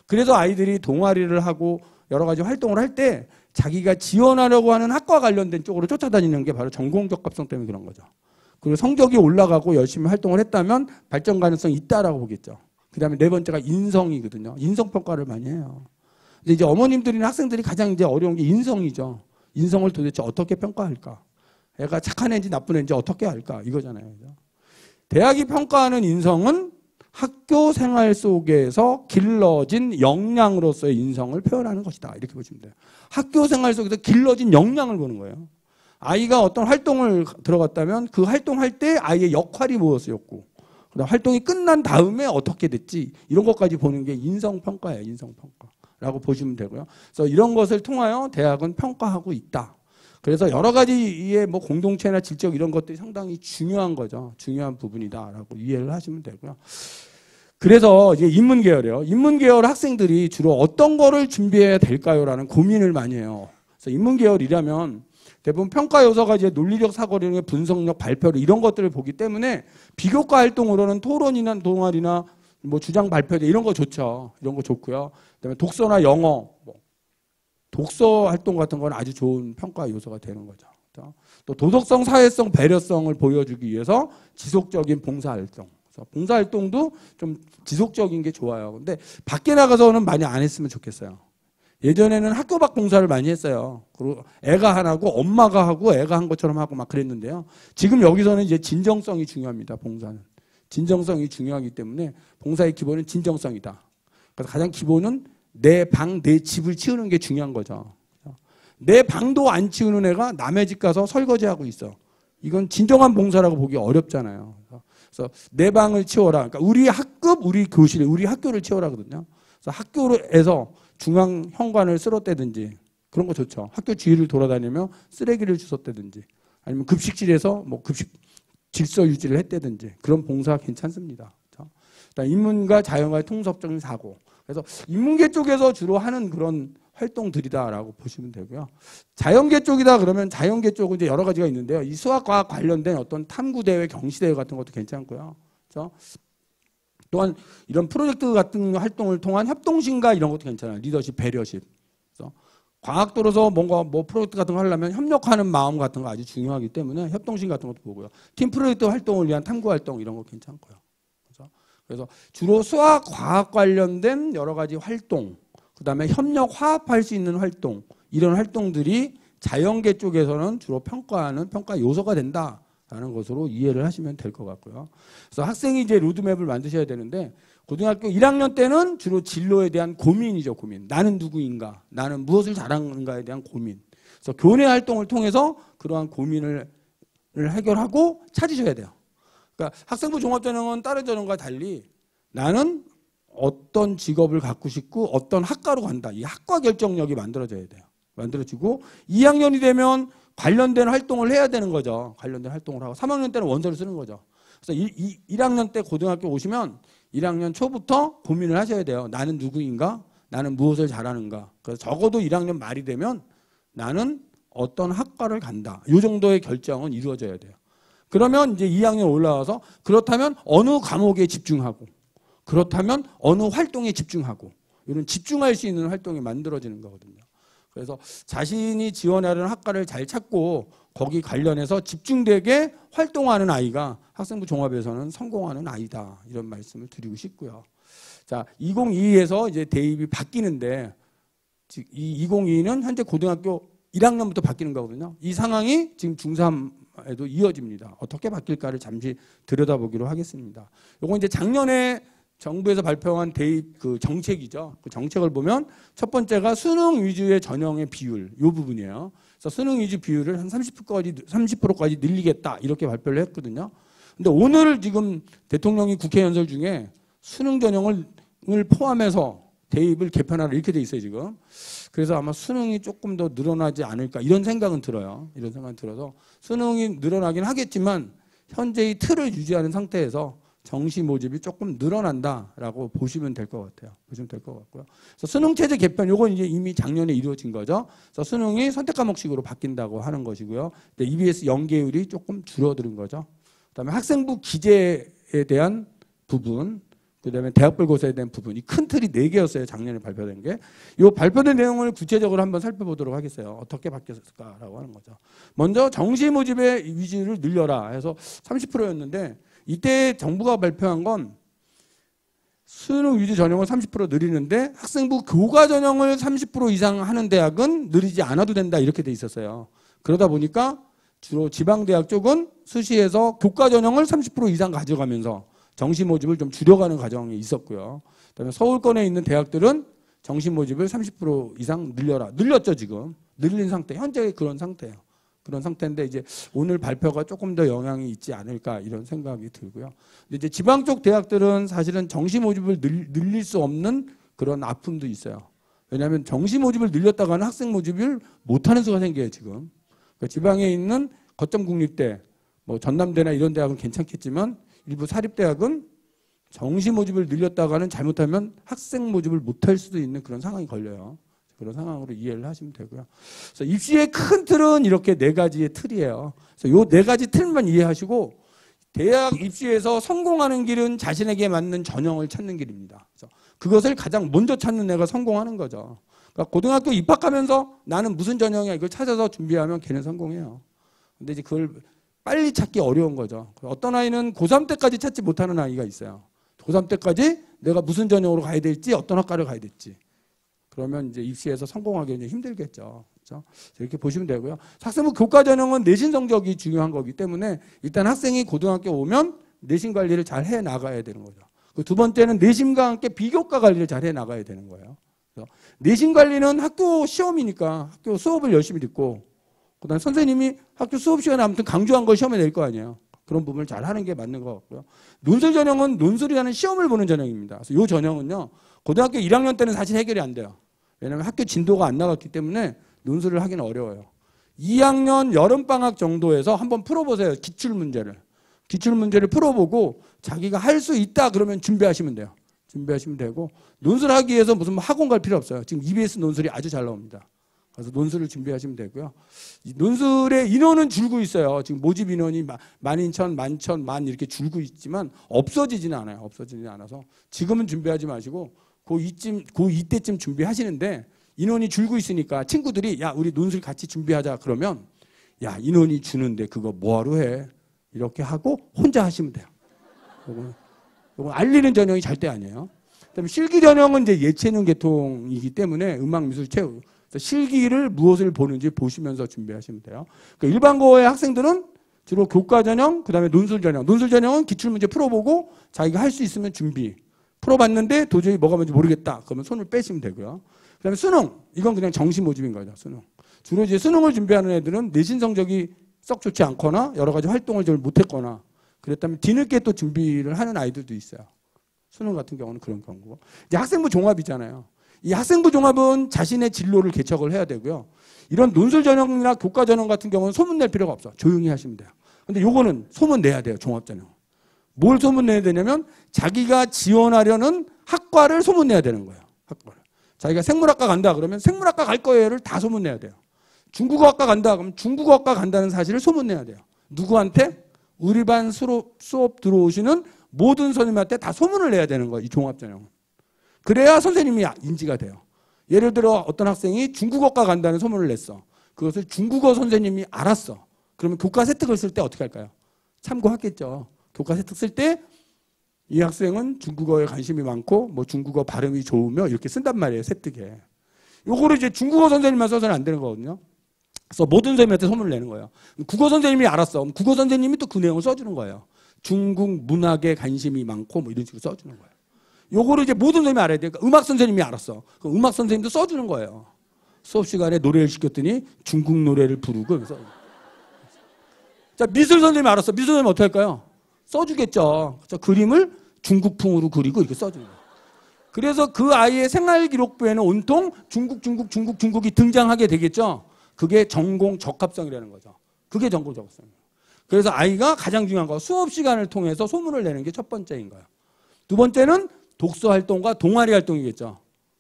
그래서 아이들이 동아리를 하고 여러 가지 활동을 할 때 자기가 지원하려고 하는 학과 관련된 쪽으로 쫓아다니는 게 바로 전공 적합성 때문에 그런 거죠. 그리고 성적이 올라가고 열심히 활동을 했다면 발전 가능성이 있다라고 보겠죠. 그 다음에 4번째가 인성이거든요. 인성평가를 많이 해요. 근데 이제 어머님들이나 학생들이 가장 이제 어려운 게 인성이죠. 인성을 도대체 어떻게 평가할까? 애가 착한 애인지 나쁜 애인지 어떻게 할까? 이거잖아요. 대학이 평가하는 인성은 학교 생활 속에서 길러진 역량으로서의 인성을 표현하는 것이다. 이렇게 보시면 돼요. 학교 생활 속에서 길러진 역량을 보는 거예요. 아이가 어떤 활동을 들어갔다면 그 활동할 때 아이의 역할이 무엇이었고 그다음 활동이 끝난 다음에 어떻게 됐지 이런 것까지 보는 게 인성평가예요. 인성평가라고 보시면 되고요. 그래서 이런 것을 통하여 대학은 평가하고 있다. 그래서 여러 가지의 뭐 공동체나 질적 이런 것들이 상당히 중요한 거죠. 중요한 부분이다라고 이해를 하시면 되고요. 그래서 이제 인문계열이에요. 인문계열 학생들이 주로 어떤 거를 준비해야 될까요라는 고민을 많이 해요. 그래서 인문계열이라면 대부분 평가 요소가 이제 논리력 사고력의 분석력, 발표력 이런 것들을 보기 때문에 비교과 활동으로는 토론이나 동아리나 뭐 주장 발표회 이런 거 좋죠. 이런 거 좋고요. 그다음에 독서나 영어, 뭐 독서 활동 같은 건 아주 좋은 평가 요소가 되는 거죠. 또 도덕성, 사회성, 배려성을 보여주기 위해서 지속적인 봉사활동. 그래서 봉사활동도 좀 지속적인 게 좋아요. 근데 밖에 나가서는 많이 안 했으면 좋겠어요. 예전에는 학교 밖 봉사를 많이 했어요. 그리고 애가 하나고 엄마가 하고 애가 한 것처럼 하고 막 그랬는데요. 지금 여기서는 이제 진정성이 중요합니다. 봉사는. 진정성이 중요하기 때문에 봉사의 기본은 진정성이다. 그래서 가장 기본은 내 방, 내 집을 치우는 게 중요한 거죠. 내 방도 안 치우는 애가 남의 집 가서 설거지하고 있어. 이건 진정한 봉사라고 보기 어렵잖아요. 그래서 내 방을 치워라. 그러니까 우리 학급, 우리 교실, 우리 학교를 치워라 거든요. 그래서 학교에서 중앙 현관을 쓸었다든지 그런 거 좋죠. 학교 주위를 돌아다니며 쓰레기를 주웠다든지 아니면 급식실에서 뭐 급식 질서 유지를 했다든지 그런 봉사 괜찮습니다. 그렇죠? 인문과 자연과의 통섭적인 사고. 그래서 인문계 쪽에서 주로 하는 그런 활동들이다라고 보시면 되고요. 자연계 쪽이다 그러면 자연계 쪽은 이제 여러 가지가 있는데요. 이 수학과 관련된 어떤 탐구대회, 경시대회 같은 것도 괜찮고요. 그렇죠? 또한 이런 프로젝트 같은 활동을 통한 협동심과 이런 것도 괜찮아요. 리더십, 배려십. 그래서 과학도로서 뭔가 뭐 프로젝트 같은 거 하려면 협력하는 마음 같은 거 아주 중요하기 때문에 협동심 같은 것도 보고요. 팀 프로젝트 활동을 위한 탐구 활동 이런 거 괜찮고요. 그래서 주로 수학, 과학 관련된 여러 가지 활동, 그다음에 협력, 화합할 수 있는 활동, 이런 활동들이 자연계 쪽에서는 주로 평가하는 평가 요소가 된다라는 것으로 이해를 하시면 될 것 같고요. 그래서 학생이 이제 로드맵을 만드셔야 되는데 고등학교 1학년 때는 주로 진로에 대한 고민이죠, 고민. 나는 누구인가, 나는 무엇을 잘하는가에 대한 고민. 그래서 교내 활동을 통해서 그러한 고민을 해결하고 찾으셔야 돼요. 그러니까 학생부 종합전형은 다른 전형과 달리 나는 어떤 직업을 갖고 싶고 어떤 학과로 간다. 이 학과 결정력이 만들어져야 돼요. 만들어지고 2학년이 되면 관련된 활동을 해야 되는 거죠. 관련된 활동을 하고 3학년 때는 원서를 쓰는 거죠. 그래서 1학년 때 고등학교 오시면 1학년 초부터 고민을 하셔야 돼요. 나는 누구인가? 나는 무엇을 잘하는가? 그래서 적어도 1학년 말이 되면 나는 어떤 학과를 간다. 이 정도의 결정은 이루어져야 돼요. 그러면 이제 2학년 올라와서 그렇다면 어느 과목에 집중하고 그렇다면 어느 활동에 집중하고 이런 집중할 수 있는 활동이 만들어지는 거거든요. 그래서 자신이 지원하려는 학과를 잘 찾고 거기 관련해서 집중되게 활동하는 아이가 학생부 종합에서는 성공하는 아이다. 이런 말씀을 드리고 싶고요. 자, 2022에서 이제 대입이 바뀌는데 이 2022는 현재 고등학교 1학년부터 바뀌는 거거든요. 이 상황이 지금 중3에도 이어집니다. 어떻게 바뀔까를 잠시 들여다보기로 하겠습니다. 요거 이제 작년에 정부에서 발표한 대입 그 정책이죠. 그 정책을 보면 첫 번째가 수능 위주의 전형의 비율, 이 부분이에요. 그래서 수능 위주 비율을 한 30%까지 늘리겠다 이렇게 발표를 했거든요. 근데 오늘 지금 대통령이 국회 연설 중에 수능 전형을 포함해서 대입을 개편하라 이렇게 돼 있어요 지금. 그래서 아마 수능이 조금 더 늘어나지 않을까 이런 생각은 들어요. 이런 생각은 들어서 수능이 늘어나긴 하겠지만 현재의 틀을 유지하는 상태에서 정시 모집이 조금 늘어난다라고 보시면 될 것 같아요. 보시면 될 것 같고요. 그래서 수능 체제 개편, 요건 이제 이미 작년에 이루어진 거죠. 그래서 수능이 선택 과목식으로 바뀐다고 하는 것이고요. EBS 연계율이 조금 줄어드는 거죠. 그다음에 학생부 기재에 대한 부분, 그다음에 대학별고사에 대한 부분, 이 큰 틀이 4개였어요. 작년에 발표된 게. 이 발표된 내용을 구체적으로 한번 살펴보도록 하겠어요. 어떻게 바뀌었을까라고 하는 거죠. 먼저 정시 모집의 위주를 늘려라 해서 30%였는데 이때 정부가 발표한 건 수능 위주 전형을 30% 늘리는데 학생부 교과 전형을 30% 이상 하는 대학은 늘리지 않아도 된다 이렇게 돼 있었어요. 그러다 보니까 주로 지방대학 쪽은 수시에서 교과 전형을 30% 이상 가져가면서 정시 모집을 좀 줄여가는 과정이 있었고요. 그다음에 서울권에 있는 대학들은 정시 모집을 30% 이상 늘려라. 늘렸죠 지금. 늘린 상태. 현재 그런 상태예요. 그런 상태인데 이제 오늘 발표가 조금 더 영향이 있지 않을까 이런 생각이 들고요. 근데 이제 지방 쪽 대학들은 사실은 정시 모집을 늘릴 수 없는 그런 아픔도 있어요. 왜냐하면 정시 모집을 늘렸다가는 학생 모집을 못하는 수가 생겨요 지금. 그러니까 지방에 있는 거점 국립대, 뭐 전남대나 이런 대학은 괜찮겠지만 일부 사립대학은 정시 모집을 늘렸다가는 잘못하면 학생 모집을 못할 수도 있는 그런 상황이 걸려요. 그런 상황으로 이해를 하시면 되고요. 그래서 입시의 큰 틀은 이렇게 4가지의 틀이에요. 그래서 요 4가지 틀만 이해하시고 대학 입시에서 성공하는 길은 자신에게 맞는 전형을 찾는 길입니다. 그래서 그것을 가장 먼저 찾는 애가 성공하는 거죠. 그러니까 고등학교 입학하면서 나는 무슨 전형이야 이걸 찾아서 준비하면 걔는 성공해요. 근데 이제 그걸 빨리 찾기 어려운 거죠. 어떤 아이는 고3 때까지 찾지 못하는 아이가 있어요. 고3 때까지 내가 무슨 전형으로 가야 될지 어떤 학과를 가야 될지. 그러면 이제 입시에서 성공하기는 힘들겠죠. 그렇죠? 이렇게 보시면 되고요. 학생부 교과 전형은 내신 성적이 중요한 거기 때문에 일단 학생이 고등학교 오면 내신 관리를 잘 해 나가야 되는 거죠. 그 두 번째는 내신과 함께 비교과 관리를 잘 해 나가야 되는 거예요. 내신 관리는 학교 시험이니까 학교 수업을 열심히 듣고 그다음에 선생님이 학교 수업 시간에 아무튼 강조한 걸 시험에 낼 거 아니에요. 그런 부분을 잘 하는 게 맞는 것 같고요. 논술 전형은 논술이라는 시험을 보는 전형입니다. 그래서 이 전형은요. 고등학교 1학년 때는 사실 해결이 안 돼요. 왜냐하면 학교 진도가 안 나갔기 때문에 논술을 하기는 어려워요. 2학년 여름방학 정도에서 한번 풀어보세요. 기출문제를. 기출문제를 풀어보고 자기가 할 수 있다 그러면 준비하시면 돼요. 준비하시면 되고 논술하기 위해서 무슨 학원 갈 필요 없어요. 지금 EBS 논술이 아주 잘 나옵니다. 그래서 논술을 준비하시면 되고요. 이 논술의 인원은 줄고 있어요. 지금 모집 인원이 12,000, 11,000, 10,000 이렇게 줄고 있지만 없어지지는 않아요. 없어지지 않아서 지금은 준비하지 마시고 이때쯤 준비하시는데 인원이 줄고 있으니까 친구들이 야 우리 논술 같이 준비하자 그러면 야 인원이 주는데 그거 뭐하러 해? 이렇게 하고 혼자 하시면 돼요. 요건 알리는 전형이 절대 아니에요. 그다음에 실기 전형은 이제 예체능 계통이기 때문에 음악, 미술, 체육 실기를 무엇을 보는지 보시면서 준비하시면 돼요. 그러니까 일반고의 학생들은 주로 교과 전형, 그다음에 논술 전형. 논술 전형은 기출문제 풀어보고 자기가 할 수 있으면 준비. 풀어봤는데 도저히 뭐가 뭔지 모르겠다. 그러면 손을 빼시면 되고요. 그다음에 수능. 이건 그냥 정시 모집인 거죠. 수능. 주로 이제 수능을 준비하는 애들은 내신 성적이 썩 좋지 않거나 여러 가지 활동을 잘 못했거나 그랬다면 뒤늦게 또 준비를 하는 아이들도 있어요. 수능 같은 경우는 그런 경우고. 이제 학생부 종합이잖아요. 이 학생부 종합은 자신의 진로를 개척을 해야 되고요. 이런 논술 전형이나 교과 전형 같은 경우는 소문 낼 필요가 없어. 조용히 하시면 돼요. 근데 요거는 소문 내야 돼요. 종합 전형. 뭘 소문 내야 되냐면 자기가 지원하려는 학과를 소문 내야 되는 거예요. 학과를. 자기가 생물학과 간다 그러면 생물학과 갈 거예요를 다 소문 내야 돼요. 중국어학과 간다 그러면 중국어학과 간다는 사실을 소문 내야 돼요. 누구한테? 우리 반 수업 들어오시는 모든 선생님한테 다 소문을 내야 되는 거예요. 이 종합전형은. 그래야 선생님이 인지가 돼요. 예를 들어 어떤 학생이 중국어과 간다는 소문을 냈어. 그것을 중국어 선생님이 알았어. 그러면 교과 세특을 쓸 때 어떻게 할까요? 참고하겠죠. 교과 세특 쓸 때 이 학생은 중국어에 관심이 많고 뭐 중국어 발음이 좋으며 이렇게 쓴단 말이에요. 세특에. 요거를 이제 중국어 선생님만 써서는 안 되는 거거든요. 그래서 모든 선생님한테 소문을 내는 거예요. 국어 선생님이 알았어. 그럼 국어 선생님이 또 그 내용을 써주는 거예요. 중국 문학에 관심이 많고 뭐 이런 식으로 써주는 거예요. 요거를 이제 모든 선생님이 알아야 돼요. 그러니까 음악 선생님이 알았어. 그럼 음악 선생님도 써주는 거예요. 수업 시간에 노래를 시켰더니 중국 노래를 부르고 그래서 자 미술 선생님이 알았어. 미술 선생님 어떻게 할까요? 써주겠죠. 그래서 그림을 중국풍으로 그리고 이렇게 써주는 거예요. 그래서 그 아이의 생활 기록부에는 온통 중국이 등장하게 되겠죠. 그게 전공 적합성이라는 거죠. 그게 전공 적합성이에요. 그래서 아이가 가장 중요한 거 수업 시간을 통해서 소문을 내는 게 첫 번째인 거예요. 두 번째는 독서 활동과 동아리 활동이겠죠.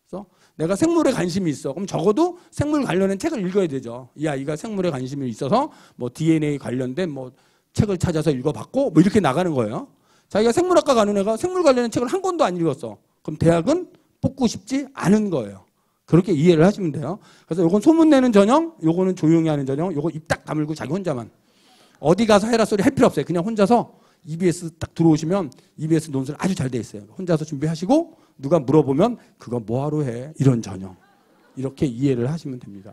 그래서 내가 생물에 관심이 있어. 그럼 적어도 생물 관련된 책을 읽어야 되죠. 이 아이가 생물에 관심이 있어서 뭐 DNA 관련된 뭐 책을 찾아서 읽어봤고 뭐 이렇게 나가는 거예요. 자기가 생물학과 가는 애가 생물 관련된 책을 한 권도 안 읽었어. 그럼 대학은 뽑고 싶지 않은 거예요. 그렇게 이해를 하시면 돼요. 그래서 요건 소문내는 전형, 요거는 조용히 하는 전형, 요거 입 딱 다물고 자기 혼자만. 어디 가서 해라 소리 할 필요 없어요. 그냥 혼자서 EBS 딱 들어오시면 EBS 논술 아주 잘 돼 있어요. 혼자서 준비하시고 누가 물어보면 그거 뭐하러 해? 이런 전형. 이렇게 이해를 하시면 됩니다.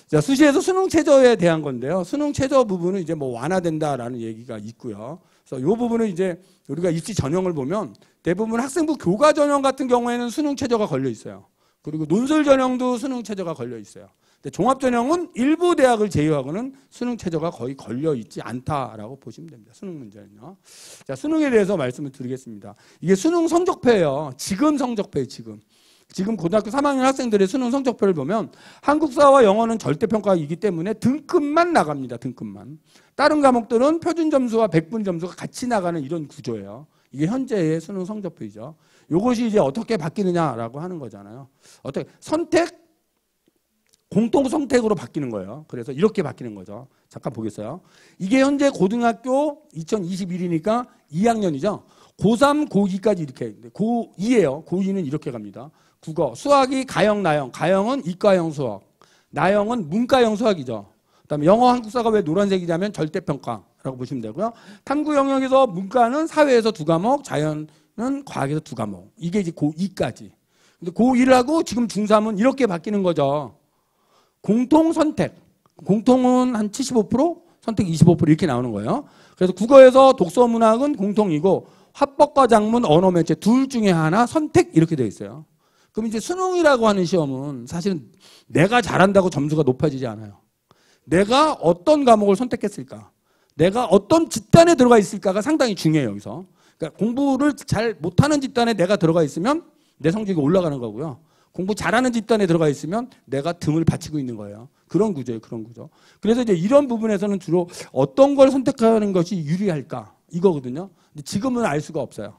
자, 수시에서 수능 최저에 대한 건데요. 수능 최저 부분은 이제 뭐 완화된다라는 얘기가 있고요. 그래서 이 부분은 이제 우리가 입시 전형을 보면 대부분 학생부 교과 전형 같은 경우에는 수능 최저가 걸려 있어요. 그리고 논술 전형도 수능 최저가 걸려 있어요. 근데 종합 전형은 일부 대학을 제외하고는 수능 최저가 거의 걸려 있지 않다라고 보시면 됩니다. 수능 문제는요. 자, 수능에 대해서 말씀을 드리겠습니다. 이게 수능 성적표예요. 지금 성적표예요. 지금 고등학교 3학년 학생들의 수능 성적표를 보면 한국사와 영어는 절대평가이기 때문에 등급만 나갑니다. 등급만. 다른 과목들은 표준 점수와 백분 점수가 같이 나가는 이런 구조예요. 이게 현재의 수능 성적표이죠. 이것이 이제 어떻게 바뀌느냐라고 하는 거잖아요. 어떻게 선택, 공통 선택으로 바뀌는 거예요. 그래서 이렇게 바뀌는 거죠. 잠깐 보겠어요. 이게 현재 고등학교 2021이니까 2학년이죠. 고3, 고2까지 이렇게. 고2예요. 고2는 이렇게 갑니다. 국어, 수학이 가형, 나형. 가형은 이과형 수학. 나형은 문과형 수학이죠. 그다음에 영어, 한국사가 왜 노란색이냐면 절대평가라고 보시면 되고요. 탐구 영역에서 문과는 사회에서 2과목, 자연은 과학에서 2과목. 이게 이제 고2까지. 근데 고1하고 지금 중3은 이렇게 바뀌는 거죠. 공통 선택. 공통은 한 75%, 선택 25% 이렇게 나오는 거예요. 그래서 국어에서 독서 문학은 공통이고 화법과 작문, 언어 매체 둘 중에 하나 선택 이렇게 되어 있어요. 그럼 이제 수능이라고 하는 시험은 사실은 내가 잘한다고 점수가 높아지지 않아요. 내가 어떤 과목을 선택했을까? 내가 어떤 집단에 들어가 있을까가 상당히 중요해요, 여기서. 그러니까 공부를 잘 못하는 집단에 내가 들어가 있으면 내 성적이 올라가는 거고요. 공부 잘하는 집단에 들어가 있으면 내가 등을 받치고 있는 거예요. 그런 구조예요, 그런 구조. 그래서 이제 이런 부분에서는 주로 어떤 걸 선택하는 것이 유리할까? 이거거든요. 근데 지금은 알 수가 없어요.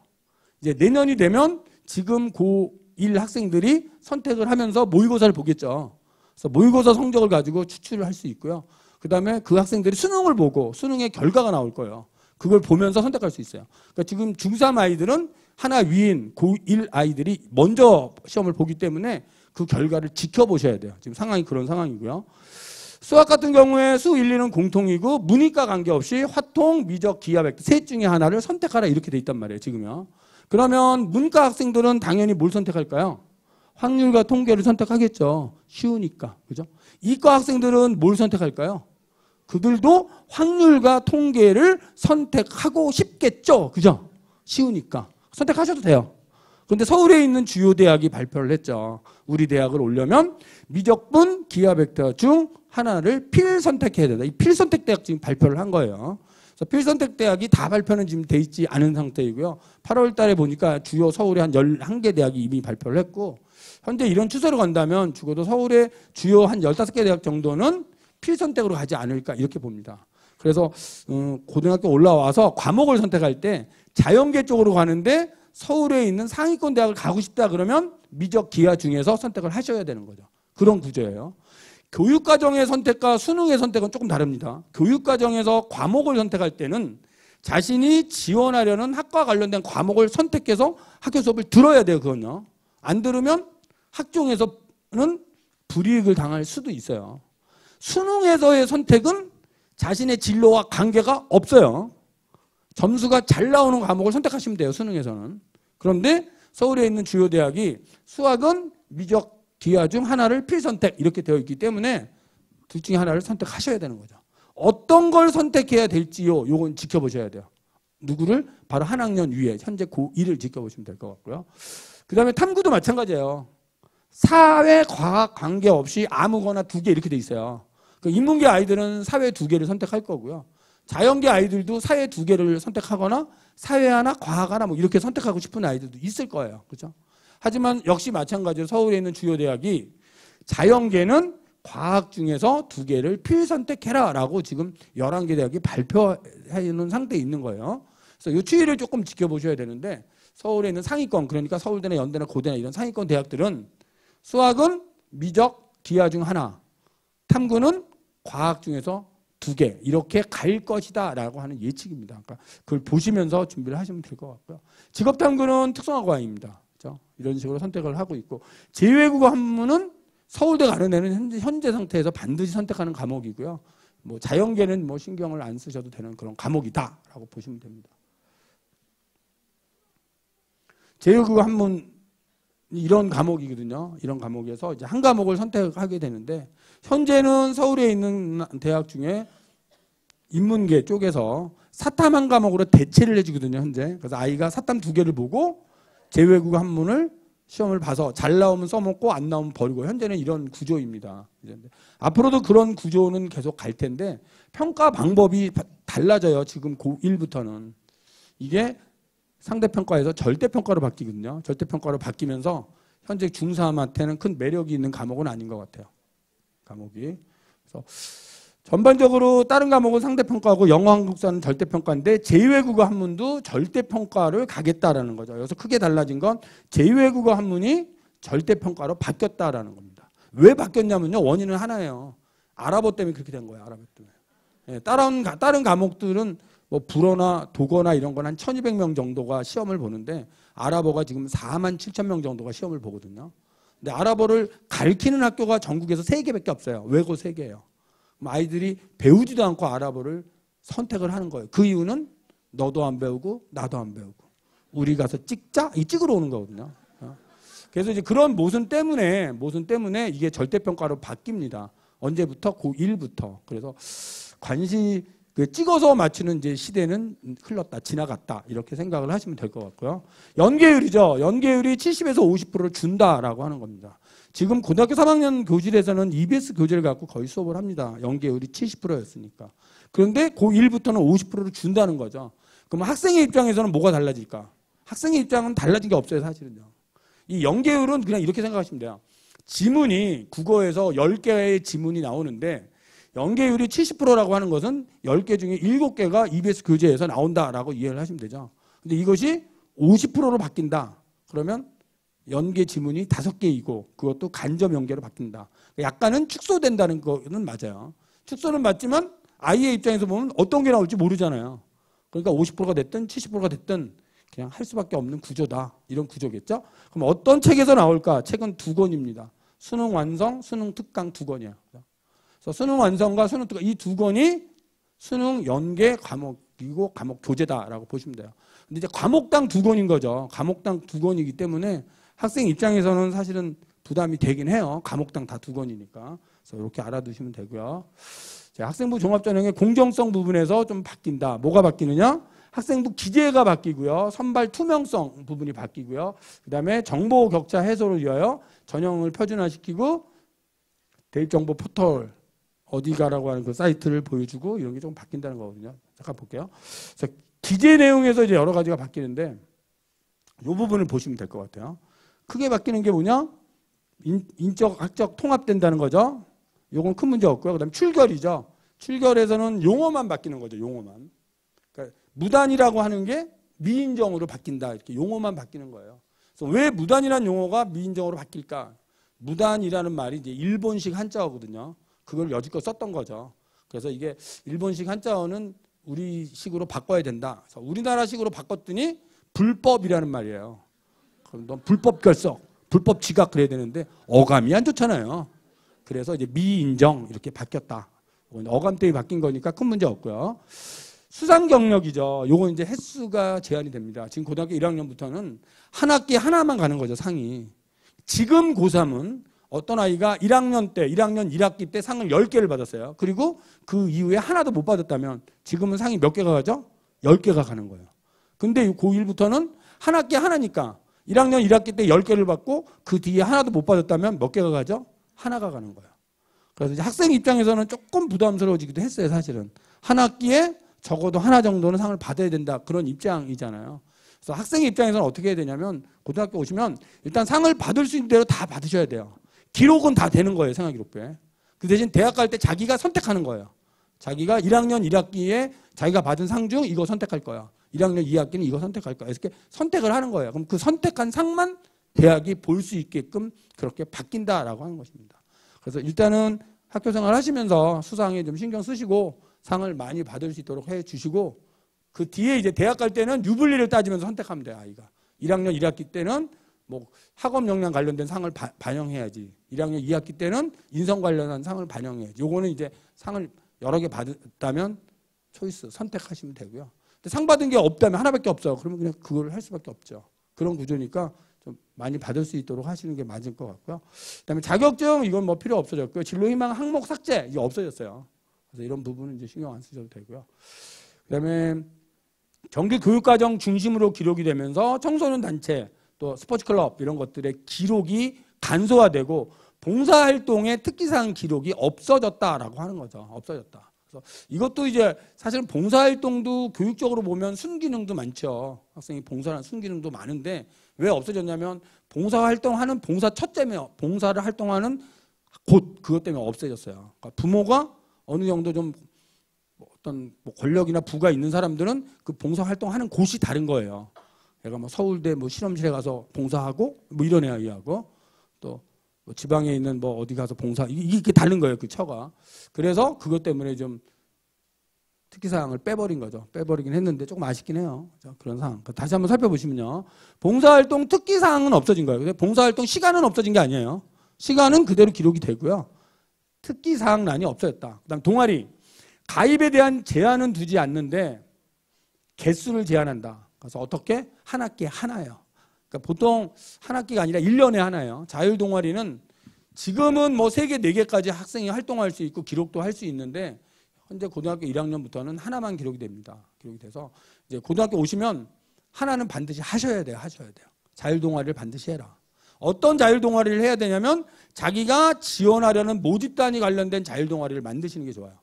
이제 내년이 되면 지금 고1 학생들이 선택을 하면서 모의고사를 보겠죠. 그래서 모의고사 성적을 가지고 추출을 할 수 있고요. 그다음에 그 학생들이 수능을 보고 수능의 결과가 나올 거예요. 그걸 보면서 선택할 수 있어요. 그러니까 지금 중3 아이들은 하나 위인 고1 아이들이 먼저 시험을 보기 때문에 그 결과를 지켜보셔야 돼요. 지금 상황이 그런 상황이고요. 수학 같은 경우에 수 1, 2는 공통이고 문이과 관계없이 화통, 미적, 기하, 벡터 셋 중에 하나를 선택하라 이렇게 돼 있단 말이에요. 지금요. 그러면 문과 학생들은 당연히 뭘 선택할까요? 확률과 통계를 선택하겠죠. 쉬우니까. 그죠? 이과 학생들은 뭘 선택할까요? 그들도 확률과 통계를 선택하고 싶겠죠. 그죠? 쉬우니까. 선택하셔도 돼요. 그런데 서울에 있는 주요 대학이 발표를 했죠. 우리 대학을 오려면 미적분, 기하, 벡터 중 하나를 필선택해야 된다. 이 필선택 대학 지금 발표를 한 거예요. 그래서 필선택 대학이 다 발표는 지금 돼 있지 않은 상태이고요. 8월 달에 보니까 주요 서울에 한 11개 대학이 이미 발표를 했고 현재 이런 추세로 간다면 죽어도 서울의 주요 한 15개 대학 정도는 필선택으로 가지 않을까 이렇게 봅니다. 그래서 고등학교 올라와서 과목을 선택할 때 자연계 쪽으로 가는데 서울에 있는 상위권 대학을 가고 싶다 그러면 미적 기하 중에서 선택을 하셔야 되는 거죠. 그런 구조예요. 교육과정의 선택과 수능의 선택은 조금 다릅니다. 교육과정에서 과목을 선택할 때는 자신이 지원하려는 학과 관련된 과목을 선택해서 학교 수업을 들어야 돼요. 그건요. 안 들으면 학종에서는 불이익을 당할 수도 있어요. 수능에서의 선택은 자신의 진로와 관계가 없어요. 점수가 잘 나오는 과목을 선택하시면 돼요. 수능에서는. 그런데 서울에 있는 주요 대학이 수학은 미적, 기하 중 하나를 필선택 이렇게 되어 있기 때문에 둘 중에 하나를 선택하셔야 되는 거죠. 어떤 걸 선택해야 될지요. 요건 지켜보셔야 돼요. 누구를? 바로 한 학년 위에 현재 고1을 지켜보시면 될 것 같고요. 그 다음에 탐구도 마찬가지예요. 사회, 과학 관계없이 아무거나 2개 이렇게 돼 있어요. 인문계 아이들은 사회 2개를 선택할 거고요. 자연계 아이들도 사회 2개를 선택하거나 사회 하나, 과학 하나 뭐 이렇게 선택하고 싶은 아이들도 있을 거예요. 그렇죠? 하지만 역시 마찬가지로 서울에 있는 주요 대학이 자연계는 과학 중에서 2개를 필선택해라 라고 지금 11개 대학이 발표하는 상태에 있는 거예요. 그래서 이 추이를 조금 지켜보셔야 되는데 서울에 있는 상위권 그러니까 서울대나 연대나 고대나 이런 상위권 대학들은 수학은 미적, 기하 중 하나, 탐구는 과학 중에서 2개 이렇게 갈 것이다 라고 하는 예측입니다. 그러니까 그걸 보시면서 준비를 하시면 될 것 같고요. 직업탐구는 특성화과입니다. 그렇죠? 이런 식으로 선택을 하고 있고 제외국어 한문은 서울대 가는 애는 현재 상태에서 반드시 선택하는 과목이고요. 뭐 자연계는 뭐 신경을 안 쓰셔도 되는 그런 과목이다라고 보시면 됩니다. 제외국어 한문 이런 과목이거든요. 이런 과목에서 이제 한 과목을 선택하게 되는데 현재는 서울에 있는 대학 중에 인문계 쪽에서 사탐 한 과목으로 대체를 해주거든요. 현재. 그래서 아이가 사탐 2개를 보고 제외국어 한문을 시험을 봐서 잘 나오면 써먹고 안 나오면 버리고 현재는 이런 구조입니다. 앞으로도 그런 구조는 계속 갈 텐데 평가 방법이 달라져요. 지금 고1부터는. 이게 상대평가에서 절대평가로 바뀌거든요. 절대평가로 바뀌면서 현재 중3한테는 큰 매력이 있는 과목은 아닌 것 같아요. 과목이. 그래서 전반적으로 다른 과목은 상대평가하고 영어, 한국사는 절대평가인데 제외국어 한문도 절대평가를 가겠다라는 거죠. 여기서 크게 달라진 건 제외국어 한문이 절대평가로 바뀌었다라는 겁니다. 왜 바뀌었냐면요. 원인은 하나예요. 아랍어 때문에 그렇게 된 거예요. 아랍어 때문에. 예, 다른 과목들은 뭐 불어나 독어나 이런 건 한 1200명 정도가 시험을 보는데 아랍어가 지금 47,000명 정도가 시험을 보거든요. 근데 아랍어를 가르치는 학교가 전국에서 3개밖에 없어요. 외고 3개예요. 아이들이 배우지도 않고 아랍어를 선택을 하는 거예요. 그 이유는 너도 안 배우고 나도 안 배우고 우리 가서 찍자? 이 찍으러 오는 거거든요. 그래서 이제 그런 모순 때문에 이게 절대평가로 바뀝니다. 언제부터? 고1부터. 그래서 찍어서 맞추는 이제 시대는 흘렀다, 지나갔다 이렇게 생각을 하시면 될 것 같고요. 연계율이죠. 연계율이 70에서 50%를 준다라고 하는 겁니다. 지금 고등학교 3학년 교실에서는 EBS 교재를 갖고 거의 수업을 합니다. 연계율이 70%였으니까. 그런데 고1부터는 50%를 준다는 거죠. 그럼 학생의 입장에서는 뭐가 달라질까? 학생의 입장은 달라진 게 없어요, 사실은요. 이 연계율은 그냥 이렇게 생각하시면 돼요. 지문이 국어에서 10개의 지문이 나오는데 연계율이 70%라고 하는 것은 10개 중에 7개가 EBS 교재에서 나온다라고 이해를 하시면 되죠. 근데 이것이 50%로 바뀐다. 그러면 연계 지문이 5개이고 그것도 간접 연계로 바뀐다. 약간은 축소된다는 거는 맞아요. 축소는 맞지만 아이의 입장에서 보면 어떤 게 나올지 모르잖아요. 그러니까 50%가 됐든 70%가 됐든 그냥 할 수밖에 없는 구조다. 이런 구조겠죠. 그럼 어떤 책에서 나올까? 책은 2권입니다. 수능 완성, 수능 특강 2권이야. 그래서 수능 완성과 수능 특강 이 2권이 수능 연계 과목이고 과목 교재다라고 보시면 돼요. 근데 이제 과목당 2권인 거죠. 과목당 2권이기 때문에 학생 입장에서는 사실은 부담이 되긴 해요. 과목당 다 2권이니까. 그래서 이렇게 알아두시면 되고요. 자, 학생부 종합전형의 공정성 부분에서 좀 바뀐다. 뭐가 바뀌느냐? 학생부 기재가 바뀌고요. 선발 투명성 부분이 바뀌고요. 그 다음에 정보 격차 해소를 위하여 전형을 표준화시키고 대입정보 포털 어디가라고 하는 그 사이트를 보여주고 이런 게 좀 바뀐다는 거거든요. 잠깐 볼게요. 그래서 기재 내용에서 이제 여러 가지가 바뀌는데 이 부분을 보시면 될 것 같아요. 크게 바뀌는 게 뭐냐? 인적, 학적 통합된다는 거죠. 요건 큰 문제 없고요. 그 다음에 출결이죠. 출결에서는 용어만 바뀌는 거죠. 용어만. 그러니까 무단이라고 하는 게 미인정으로 바뀐다. 이렇게 용어만 바뀌는 거예요. 그래서 왜 무단이라는 용어가 미인정으로 바뀔까? 무단이라는 말이 이제 일본식 한자어거든요. 그걸 여지껏 썼던 거죠. 그래서 이게 일본식 한자어는 우리식으로 바꿔야 된다. 그래서 우리나라식으로 바꿨더니 불법이라는 말이에요. 그럼 넌 불법 결석, 불법 지각 그래야 되는데 어감이 안 좋잖아요. 그래서 이제 미인정 이렇게 바뀌었다. 어감 때문에 바뀐 거니까 큰 문제 없고요. 수상 경력이죠. 요건 이제 횟수가 제한이 됩니다. 지금 고등학교 1학년부터는 한 학기 하나만 가는 거죠, 상이. 지금 고3은 어떤 아이가 1학년 때, 1학년 1학기 때 상을 10개를 받았어요. 그리고 그 이후에 하나도 못 받았다면 지금은 상이 몇 개가 가죠? 10개가 가는 거예요. 근데 고1부터는 한 학기 하나니까 1학년 1학기 때 10개를 받고 그 뒤에 하나도 못 받았다면 몇 개가 가죠? 하나가 가는 거예요. 그래서 이제 학생 입장에서는 조금 부담스러워지기도 했어요, 사실은. 한 학기에 적어도 하나 정도는 상을 받아야 된다. 그런 입장이잖아요. 그래서 학생 입장에서는 어떻게 해야 되냐면 고등학교 오시면 일단 상을 받을 수 있는 대로 다 받으셔야 돼요. 기록은 다 되는 거예요, 생활기록부에. 그 대신 대학 갈 때 자기가 선택하는 거예요. 자기가 1학년 1학기에 자기가 받은 상 중 이거 선택할 거야. 1학년 2학기는 이거 선택할 거야. 이렇게 선택을 하는 거예요. 그럼 그 선택한 상만 대학이 볼 수 있게끔 그렇게 바뀐다라고 하는 것입니다. 그래서 일단은 학교 생활 하시면서 수상에 좀 신경 쓰시고 상을 많이 받을 수 있도록 해 주시고 그 뒤에 이제 대학 갈 때는 유불리를 따지면서 선택하면 돼요, 아이가. 1학년 1학기 때는 뭐 학업 역량 관련된 상을 반영해야지. 1학년 2학기 때는 인성 관련한 상을 반영해야지. 요거는 이제 상을 여러 개 받았다면 초이스 선택하시면 되고요. 근데 상 받은 게 없다면 하나밖에 없어요. 그러면 그냥 그걸 할 수밖에 없죠. 그런 구조니까 좀 많이 받을 수 있도록 하시는 게 맞을 것 같고요. 그다음에 자격증 이건 뭐 필요 없어졌고요. 진로 희망 항목 삭제 이게 없어졌어요. 그래서 이런 부분은 이제 신경 안 쓰셔도 되고요. 그다음에 정규 교육과정 중심으로 기록이 되면서 청소년 단체 또 스포츠 클럽 이런 것들의 기록이 간소화되고 봉사활동의 특기사항 기록이 없어졌다라고 하는 거죠. 없어졌다. 그래서 이것도 이제 사실은 봉사활동도 교육적으로 보면 순기능도 많죠. 학생이 봉사하는 순기능도 많은데 왜 없어졌냐면 봉사활동하는 봉사 첫 때문에 봉사를 활동하는 곳 그것 때문에 없어졌어요. 그러니까 부모가 어느 정도 좀 어떤 뭐 권력이나 부가 있는 사람들은 그 봉사활동하는 곳이 다른 거예요. 얘가 뭐 서울대 뭐 실험실에 가서 봉사하고 뭐 이런 애하고 또 뭐 지방에 있는 뭐 어디 가서 봉사 이게 다른 거예요, 그 처가. 그래서 그것 때문에 좀 특기사항을 빼버린 거죠. 빼버리긴 했는데 조금 아쉽긴 해요. 그런 상황. 다시 한번 살펴보시면요. 봉사활동 특기사항은 없어진 거예요. 봉사활동 시간은 없어진 게 아니에요. 시간은 그대로 기록이 되고요. 특기사항란이 없어졌다. 그다음 동아리. 가입에 대한 제한은 두지 않는데 개수를 제한한다. 그래서 어떻게? 한 학기에 하나예요. 그러니까 보통 한 학기가 아니라 1년에 하나예요. 자율동아리는 지금은 뭐 3개, 4개까지 학생이 활동할 수 있고 기록도 할 수 있는데 현재 고등학교 1학년부터는 하나만 기록이 됩니다. 기록이 돼서 이제 고등학교 오시면 하나는 반드시 하셔야 돼요. 하셔야 돼요. 자율동아리를 반드시 해라. 어떤 자율동아리를 해야 되냐면 자기가 지원하려는 모집단위 관련된 자율동아리를 만드시는 게 좋아요.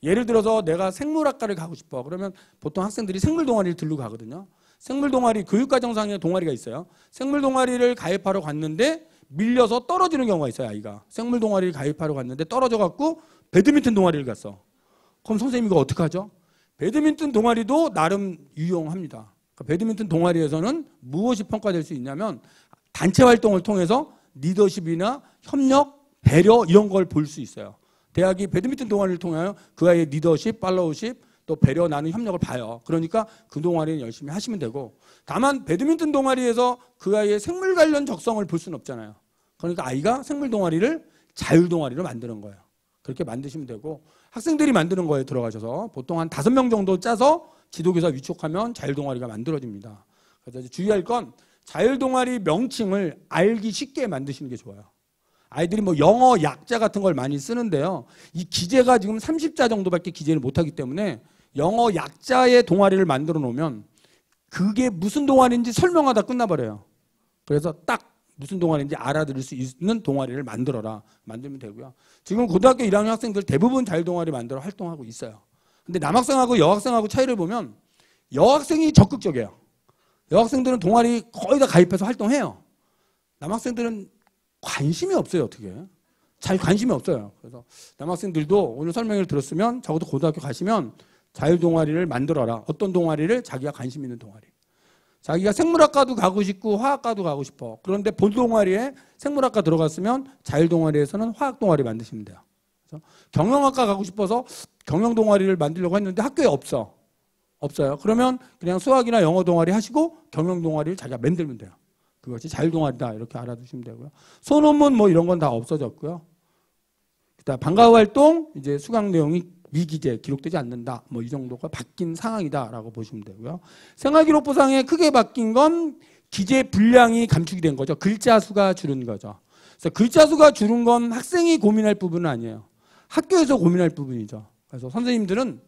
예를 들어서 내가 생물학과를 가고 싶어. 그러면 보통 학생들이 생물동아리를 들고 가거든요. 생물동아리, 교육과정상의 동아리가 있어요. 생물동아리를 가입하러 갔는데 밀려서 떨어지는 경우가 있어요, 아이가. 생물동아리를 가입하러 갔는데 떨어져갖고 배드민턴 동아리를 갔어. 그럼 선생님 이거 어떡하죠? 배드민턴 동아리도 나름 유용합니다. 그러니까 배드민턴 동아리에서는 무엇이 평가될 수 있냐면 단체 활동을 통해서 리더십이나 협력, 배려 이런 걸 볼 수 있어요. 대학이 배드민턴 동아리를 통하여 그 아이의 리더십, 팔로우십, 또 배려 나누는 협력을 봐요. 그러니까 그 동아리는 열심히 하시면 되고, 다만 배드민턴 동아리에서 그 아이의 생물 관련 적성을 볼 수는 없잖아요. 그러니까 아이가 생물 동아리를 자율 동아리로 만드는 거예요. 그렇게 만드시면 되고, 학생들이 만드는 거에 들어가셔서 보통 한 5명 정도 짜서 지도교사 위촉하면 자율 동아리가 만들어집니다. 그래서 주의할 건 자율 동아리 명칭을 알기 쉽게 만드시는 게 좋아요. 아이들이 뭐 영어 약자 같은 걸 많이 쓰는데요. 이 기재가 지금 30자 정도밖에 기재를 못하기 때문에 영어 약자의 동아리를 만들어 놓으면 그게 무슨 동아리인지 설명하다 끝나버려요. 그래서 딱 무슨 동아리인지 알아들을 수 있는 동아리를 만들어라. 만들면 되고요. 지금 고등학교 1학년 학생들 대부분 자율동아리 만들어 활동하고 있어요. 근데 남학생하고 여학생하고 차이를 보면 여학생이 적극적이에요. 여학생들은 동아리 거의 다 가입해서 활동해요. 남학생들은 관심이 없어요. 어떻게 잘 관심이 없어요. 그래서 남학생들도 오늘 설명을 들었으면 적어도 고등학교 가시면 자율동아리를 만들어라. 어떤 동아리를? 자기가 관심 있는 동아리. 자기가 생물학과도 가고 싶고 화학과도 가고 싶어. 그런데 본 동아리에 생물학과 들어갔으면 자율동아리에서는 화학동아리 만드시면 돼요. 그래서 경영학과 가고 싶어서 경영동아리를 만들려고 했는데 학교에 없어요. 그러면 그냥 수학이나 영어 동아리 하시고 경영동아리를 자기가 만들면 돼요. 그것이 자율동아리다. 이렇게 알아두시면 되고요. 소논문 뭐 이런 건 다 없어졌고요. 그다음 방과후 활동, 이제 수강 내용이 미기재, 기록되지 않는다. 뭐 이 정도가 바뀐 상황이다라고 보시면 되고요. 생활기록부상에 크게 바뀐 건 기재 분량이 감축이 된 거죠. 글자 수가 줄은 거죠. 그래서 글자 수가 줄은 건 학생이 고민할 부분은 아니에요. 학교에서 고민할 부분이죠. 그래서 선생님들은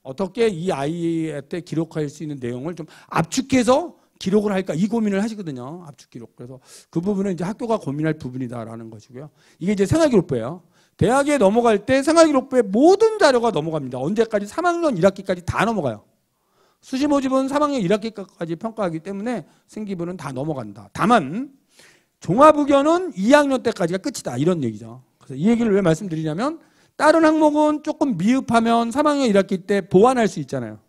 어떻게 이 아이한테 기록할 수 있는 내용을 좀 압축해서 기록을 할까 이 고민을 하시거든요. 압축 기록. 그래서 그 부분은 이제 학교가 고민할 부분이다라는 것이고요. 이게 이제 생활기록부예요. 대학에 넘어갈 때 생활기록부의 모든 자료가 넘어갑니다. 언제까지? 3학년 1학기까지 다 넘어가요. 수시모집은 3학년 1학기까지 평가하기 때문에 생기부는 다 넘어간다. 다만 종합의견은 2학년 때까지가 끝이다. 이런 얘기죠. 그래서 이 얘기를 왜 말씀드리냐면 다른 항목은 조금 미흡하면 3학년 1학기 때 보완할 수 있잖아요.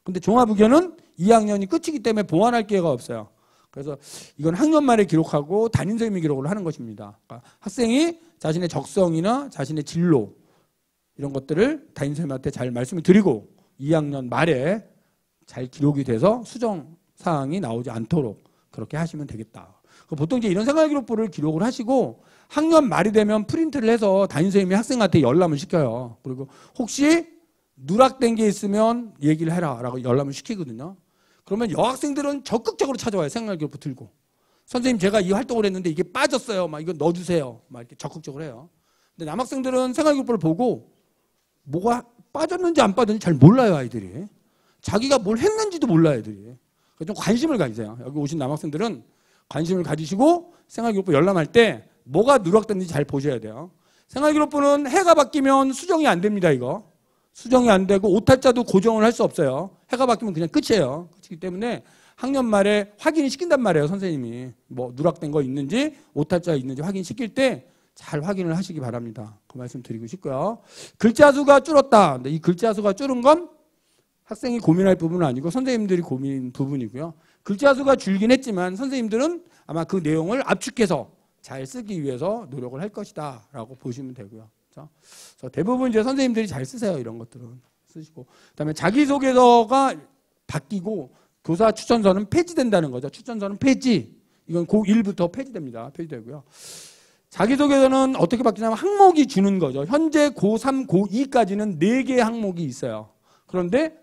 근데 종합의견은 2학년이 끝이기 때문에 보완할 기회가 없어요. 그래서 이건 학년 말에 기록하고 담임선생님이 기록을 하는 것입니다. 그러니까 학생이 자신의 적성이나 자신의 진로 이런 것들을 담임선생님한테 잘 말씀을 드리고 2학년 말에 잘 기록이 돼서 수정 사항이 나오지 않도록 그렇게 하시면 되겠다. 보통 이제 이런 생활기록부를 기록을 하시고 학년 말이 되면 프린트를 해서 담임선생님이 학생한테 열람을 시켜요. 그리고 혹시 누락된 게 있으면 얘기를 해라 라고 열람을 시키거든요. 그러면 여학생들은 적극적으로 찾아와요. 생활기록부 들고. 선생님 제가 이 활동을 했는데 이게 빠졌어요. 막 이거 넣어주세요. 막 이렇게 적극적으로 해요. 근데 남학생들은 생활기록부를 보고 뭐가 빠졌는지 안 빠졌는지 잘 몰라요. 아이들이. 자기가 뭘 했는지도 몰라요. 애들이. 좀 관심을 가지세요. 여기 오신 남학생들은 관심을 가지시고 생활기록부 열람할 때 뭐가 누락됐는지 잘 보셔야 돼요. 생활기록부는 해가 바뀌면 수정이 안 됩니다. 이거. 수정이 안 되고 오탈자도 고정을 할 수 없어요. 해가 바뀌면 그냥 끝이에요. 그렇기 때문에 학년 말에 확인을 시킨단 말이에요. 선생님이 뭐 누락된 거 있는지 오탈자 있는지 확인시킬 때 잘 확인을 하시기 바랍니다. 그 말씀 드리고 싶고요. 글자 수가 줄었다. 근데 이 글자 수가 줄은 건 학생이 고민할 부분은 아니고 선생님들이 고민 부분이고요. 글자 수가 줄긴 했지만 선생님들은 아마 그 내용을 압축해서 잘 쓰기 위해서 노력을 할 것이다 라고 보시면 되고요. 그래서 대부분 이제 선생님들이 잘 쓰세요. 이런 것들은 쓰시고. 그다음에 자기소개서가 바뀌고 교사 추천서는 폐지된다는 거죠. 추천서는 폐지. 이건 고1부터 폐지됩니다. 폐지되고요. 자기소개서는 어떻게 바뀌냐면 항목이 주는 거죠. 현재 고3, 고2까지는 4개의 항목이 있어요. 그런데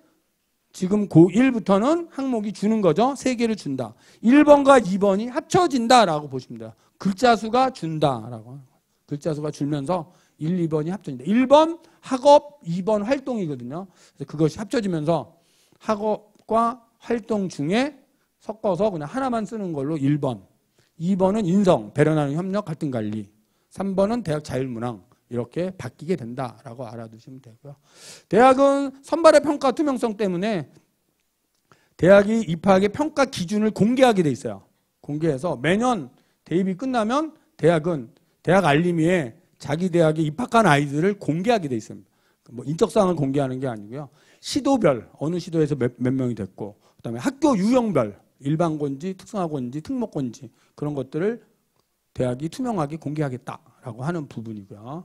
지금 고1부터는 항목이 주는 거죠. 3개를 준다. 1번과 2번이 합쳐진다라고 보시면 돼요. 글자 수가 준다라고. 글자 수가 줄면서 1, 2번이 합쳐진다. 1번 학업, 2번 활동이거든요. 그래서 그것이 합쳐지면서 학업과 활동 중에 섞어서 그냥 하나만 쓰는 걸로 1번. 2번은 인성, 배려 나누는 협력, 갈등 관리. 3번은 대학 자율문항. 이렇게 바뀌게 된다라고 알아두시면 되고요. 대학은 선발의 평가 투명성 때문에 대학이 입학의 평가 기준을 공개하게 돼 있어요. 공개해서 매년 대입이 끝나면 대학은 대학 알림위에 자기 대학에 입학한 아이들을 공개하게 돼 있습니다. 뭐 인적사항을 공개하는 게 아니고요. 시도별 어느 시도에서 몇 명이 됐고, 그다음에 학교 유형별 일반고인지 특성화고인지 특목고인지 그런 것들을 대학이 투명하게 공개하겠다라고 하는 부분이고요.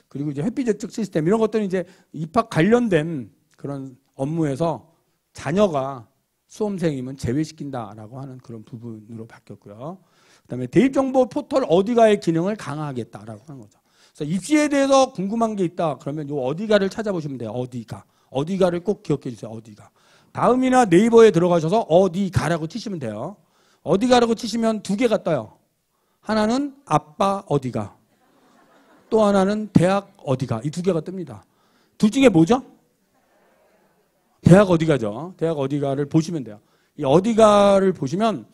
그리고 이제 회피 제적 시스템 이런 것들은 이제 입학 관련된 그런 업무에서 자녀가 수험생이면 제외시킨다라고 하는 그런 부분으로 바뀌었고요. 그다음에 대입정보 포털 어디가의 기능을 강화하겠다라고 하는 거죠. 그래서 입시에 대해서 궁금한 게 있다 그러면 요 어디가를 찾아보시면 돼요. 어디가를 꼭 기억해 주세요. 어디가. 다음이나 네이버에 들어가셔서 어디가라고 치시면 돼요. 어디가라고 치시면 두 개가 떠요. 하나는 아빠 어디가, 또 하나는 대학 어디가. 이 두 개가 뜹니다. 둘 중에 뭐죠? 대학 어디가죠. 대학 어디가를 보시면 돼요. 이 어디가를 보시면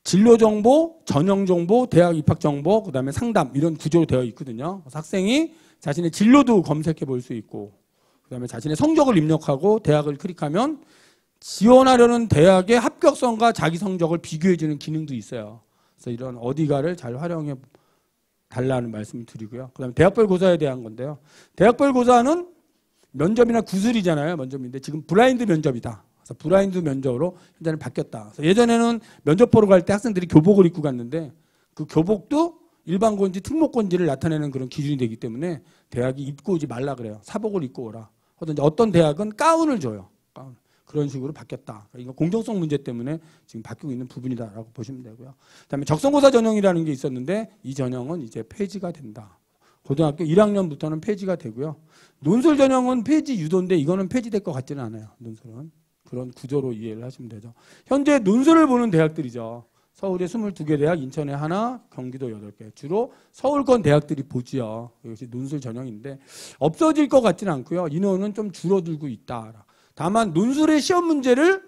진로 정보, 전형 정보, 대학 입학 정보, 그다음에 상담 이런 구조로 되어 있거든요. 그래서 학생이 자신의 진로도 검색해 볼 수 있고, 그다음에 자신의 성적을 입력하고 대학을 클릭하면 지원하려는 대학의 합격성과 자기 성적을 비교해 주는 기능도 있어요. 그래서 이런 어디가를 잘 활용해 달라는 말씀을 드리고요. 그다음에 대학별 고사에 대한 건데요. 대학별 고사는 면접이나 구술이잖아요. 면접인데 지금 브라인드 면접이다. 그래서 브라인드 면접으로 현재는 바뀌었다. 그래서 예전에는 면접 보러 갈 때 학생들이 교복을 입고 갔는데 그 교복도 일반고인지 특목고인지를 나타내는 그런 기준이 되기 때문에 대학이 입고 오지 말라 그래요. 사복을 입고 오라. 하여튼 어떤 대학은 가운을 줘요. 가운. 그런 식으로 바뀌었다. 이거 공정성 문제 때문에 지금 바뀌고 있는 부분이다라고 보시면 되고요. 그다음에 적성고사 전형이라는 게 있었는데 이 전형은 이제 폐지가 된다. 고등학교 1학년부터는 폐지가 되고요. 논술 전형은 폐지 유도인데 이거는 폐지될 것 같지는 않아요. 논술은. 그런 구조로 이해를 하시면 되죠. 현재 논술을 보는 대학들이죠. 서울에 22개 대학, 인천에 하나, 경기도 8개. 주로 서울권 대학들이 보지요. 이것이 논술 전형인데 없어질 것 같지는 않고요. 인원은 좀 줄어들고 있다. 다만 논술의 시험 문제를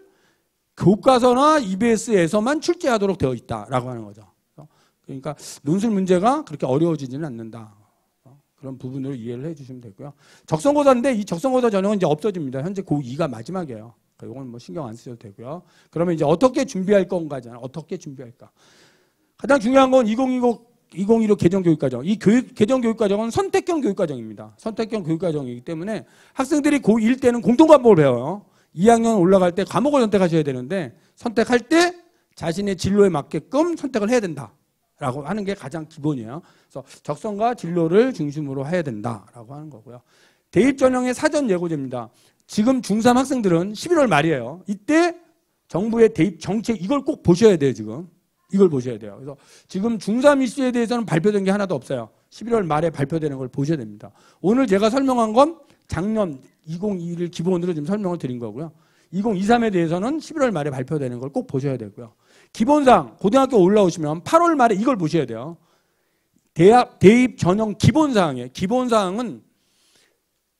교과서나 EBS에서만 출제하도록 되어 있다라고 하는 거죠. 그러니까 논술 문제가 그렇게 어려워지지는 않는다. 그런 부분으로 이해를 해주시면 되고요. 적성고사인데 이 적성고사 전형은 이제 없어집니다. 현재 고2가 마지막이에요. 이건 뭐 신경 안 쓰셔도 되고요. 그러면 이제 어떻게 준비할 건가잖아요. 어떻게 준비할까? 가장 중요한 건 2015 개정교육과정. 이 개정교육과정은 선택형 교육과정입니다. 선택형 교육과정이기 때문에 학생들이 고1 때는 공통과목을 배워요. 2학년 올라갈 때 과목을 선택하셔야 되는데 선택할 때 자신의 진로에 맞게끔 선택을 해야 된다라고 하는 게 가장 기본이에요. 그래서 적성과 진로를 중심으로 해야 된다라고 하는 거고요. 대입 전형의 사전 예고제입니다. 지금 중3 학생들은 11월 말이에요. 이때 정부의 대입 정책 이걸 꼭 보셔야 돼요. 지금 이걸 보셔야 돼요. 그래서 지금 중3 이슈에 대해서는 발표된 게 하나도 없어요. 11월 말에 발표되는 걸 보셔야 됩니다. 오늘 제가 설명한 건 작년 2021을 기본으로 지금 설명을 드린 거고요. 2023에 대해서는 11월 말에 발표되는 걸 꼭 보셔야 되고요. 기본사항 고등학교 올라오시면 8월 말에 이걸 보셔야 돼요. 대입 전형 기본사항이에요. 기본사항은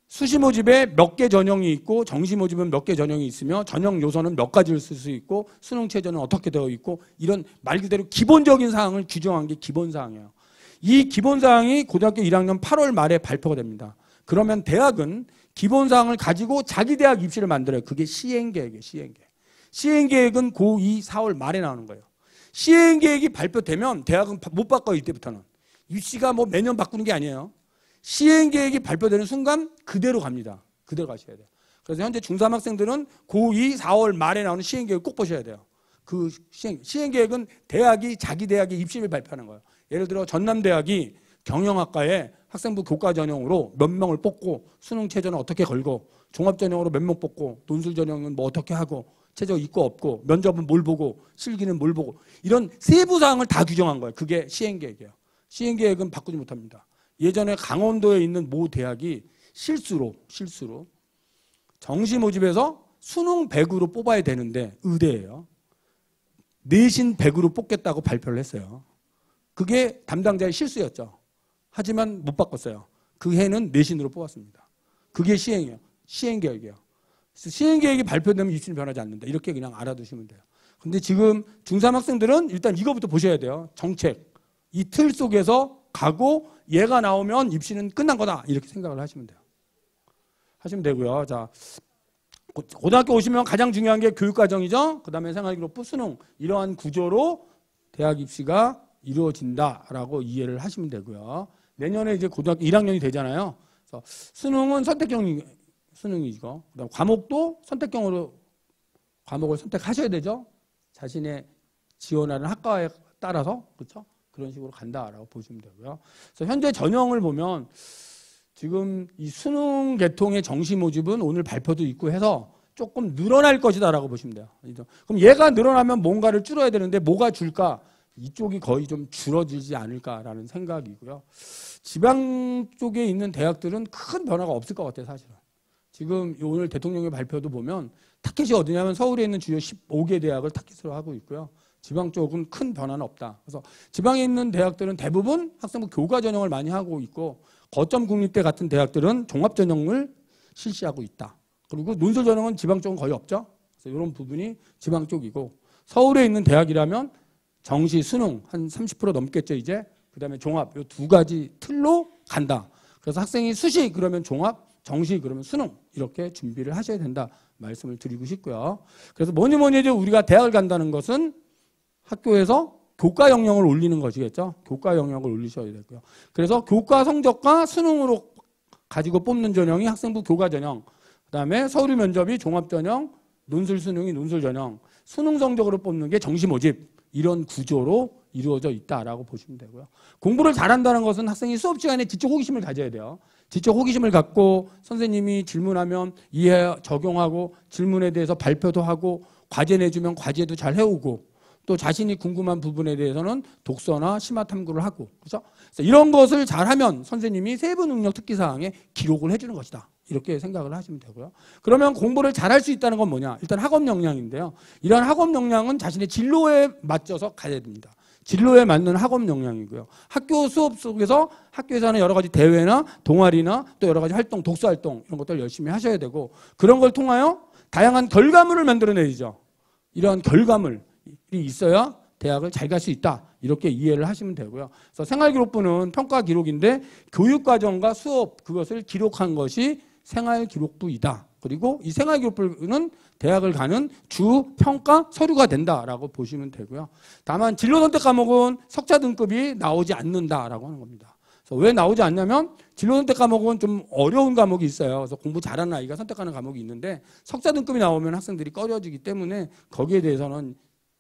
수시 모집에 몇 개 전형이 있고 정시 모집은 몇 개 전형이 있으며 전형 요소는 몇 가지를 쓸 수 있고 수능 체제는 어떻게 되어 있고 이런 말 그대로 기본적인 사항을 규정한 게 기본사항이에요. 이 기본사항이 고등학교 1학년 8월 말에 발표가 됩니다. 그러면 대학은 기본사항을 가지고 자기 대학 입시를 만들어요. 그게 시행계획이에요. 시행계획. 시행계획은 고2 4월 말에 나오는 거예요. 시행계획이 발표되면 대학은 못 바꿔요. 이때부터는. 입시가 뭐 매년 바꾸는 게 아니에요. 시행계획이 발표되는 순간 그대로 갑니다. 그대로 가셔야 돼요. 그래서 현재 중3 학생들은 고2 4월 말에 나오는 시행계획 꼭 보셔야 돼요. 그 시행계획은 대학이 자기 대학의 입시를 발표하는 거예요. 예를 들어 전남대학이 경영학과에 학생부 교과 전형으로 몇 명을 뽑고 수능 체제는 어떻게 걸고 종합 전형으로 몇 명 뽑고 논술 전형은 뭐 어떻게 하고 체제 있고 없고 면접은 뭘 보고 실기는 뭘 보고 이런 세부 사항을 다 규정한 거예요. 그게 시행계획이에요. 시행계획은 바꾸지 못합니다. 예전에 강원도에 있는 모 대학이 실수로 정시 모집에서 수능 100으로 뽑아야 되는데 의대예요. 내신 100으로 뽑겠다고 발표를 했어요. 그게 담당자의 실수였죠. 하지만 못 바꿨어요. 그 해는 내신으로 뽑았습니다. 그게 시행이에요. 시행계획이에요. 시행계획이 발표되면 입시는 변하지 않는다. 이렇게 그냥 알아두시면 돼요. 근데 지금 중3 학생들은 일단 이거부터 보셔야 돼요. 정책. 이 틀 속에서 가고 얘가 나오면 입시는 끝난 거다. 이렇게 생각을 하시면 돼요. 하시면 되고요. 자, 고등학교 오시면 가장 중요한 게 교육과정이죠. 그 다음에 생활기록부, 수능. 이러한 구조로 대학 입시가 이루어진다라고 이해를 하시면 되고요. 내년에 이제 고등학교 1학년이 되잖아요. 그래서 수능은 선택형 수능이죠. 그다음 과목도 선택형으로 과목을 선택하셔야 되죠. 자신의 지원하는 학과에 따라서 그렇죠? 그런 식으로 간다라고 보시면 되고요. 그래서 현재 전형을 보면 지금 이 수능 계통의 정시 모집은 오늘 발표도 있고 해서 조금 늘어날 것이다라고 보시면 돼요. 그럼 얘가 늘어나면 뭔가를 줄여야 되는데 뭐가 줄까? 이쪽이 거의 좀 줄어들지 않을까라는 생각이고요. 지방 쪽에 있는 대학들은 큰 변화가 없을 것 같아요, 사실은. 지금 오늘 대통령의 발표도 보면 타켓이 어디냐면 서울에 있는 주요 15개 대학을 타켓으로 하고 있고요. 지방 쪽은 큰 변화는 없다. 그래서 지방에 있는 대학들은 대부분 학생부 교과 전형을 많이 하고 있고 거점 국립대 같은 대학들은 종합 전형을 실시하고 있다. 그리고 논술 전형은 지방 쪽은 거의 없죠. 그래서 이런 부분이 지방 쪽이고 서울에 있는 대학이라면 정시, 수능 한 30% 넘겠죠 이제. 그다음에 종합 이 두 가지 틀로 간다. 그래서 학생이 수시 그러면 종합, 정시 그러면 수능 이렇게 준비를 하셔야 된다 말씀을 드리고 싶고요. 그래서 뭐니 해도 우리가 대학을 간다는 것은 학교에서 교과 영역을 올리는 것이겠죠. 교과 영역을 올리셔야 되고요. 그래서 교과 성적과 수능으로 가지고 뽑는 전형이 학생부 교과 전형, 그다음에 서류 면접이 종합 전형, 논술 수능이 논술 전형, 수능 성적으로 뽑는 게 정시 모집, 이런 구조로 이루어져 있다라고 보시면 되고요. 공부를 잘한다는 것은 학생이 수업 시간에 지적 호기심을 가져야 돼요. 지적 호기심을 갖고 선생님이 질문하면 이해 적용하고 질문에 대해서 발표도 하고 과제 내주면 과제도 잘 해오고 또 자신이 궁금한 부분에 대해서는 독서나 심화 탐구를 하고 그렇죠? 그래서 이런 것을 잘하면 선생님이 세부 능력 특기 사항에 기록을 해주는 것이다. 이렇게 생각을 하시면 되고요. 그러면 공부를 잘할 수 있다는 건 뭐냐? 일단 학업 역량인데요. 이러한 학업 역량은 자신의 진로에 맞춰서 가야 됩니다. 진로에 맞는 학업 역량이고요. 학교 수업 속에서 학교에서 하는 여러 가지 대회나 동아리나 또 여러 가지 활동, 독서 활동 이런 것들 열심히 하셔야 되고 그런 걸 통하여 다양한 결과물을 만들어내야죠. 이러한 결과물이 있어야 대학을 잘 갈 수 있다. 이렇게 이해를 하시면 되고요. 그래서 생활기록부는 평가 기록인데 교육과정과 수업 그것을 기록한 것이 생활기록부이다. 그리고 이 생활기록부는 대학을 가는 주 평가 서류가 된다라고 보시면 되고요. 다만 진로선택 과목은 석자 등급이 나오지 않는다라고 하는 겁니다. 그래서 왜 나오지 않냐면 진로선택 과목은 좀 어려운 과목이 있어요. 그래서 공부 잘하는 아이가 선택하는 과목이 있는데 석자 등급이 나오면 학생들이 꺼려지기 때문에 거기에 대해서는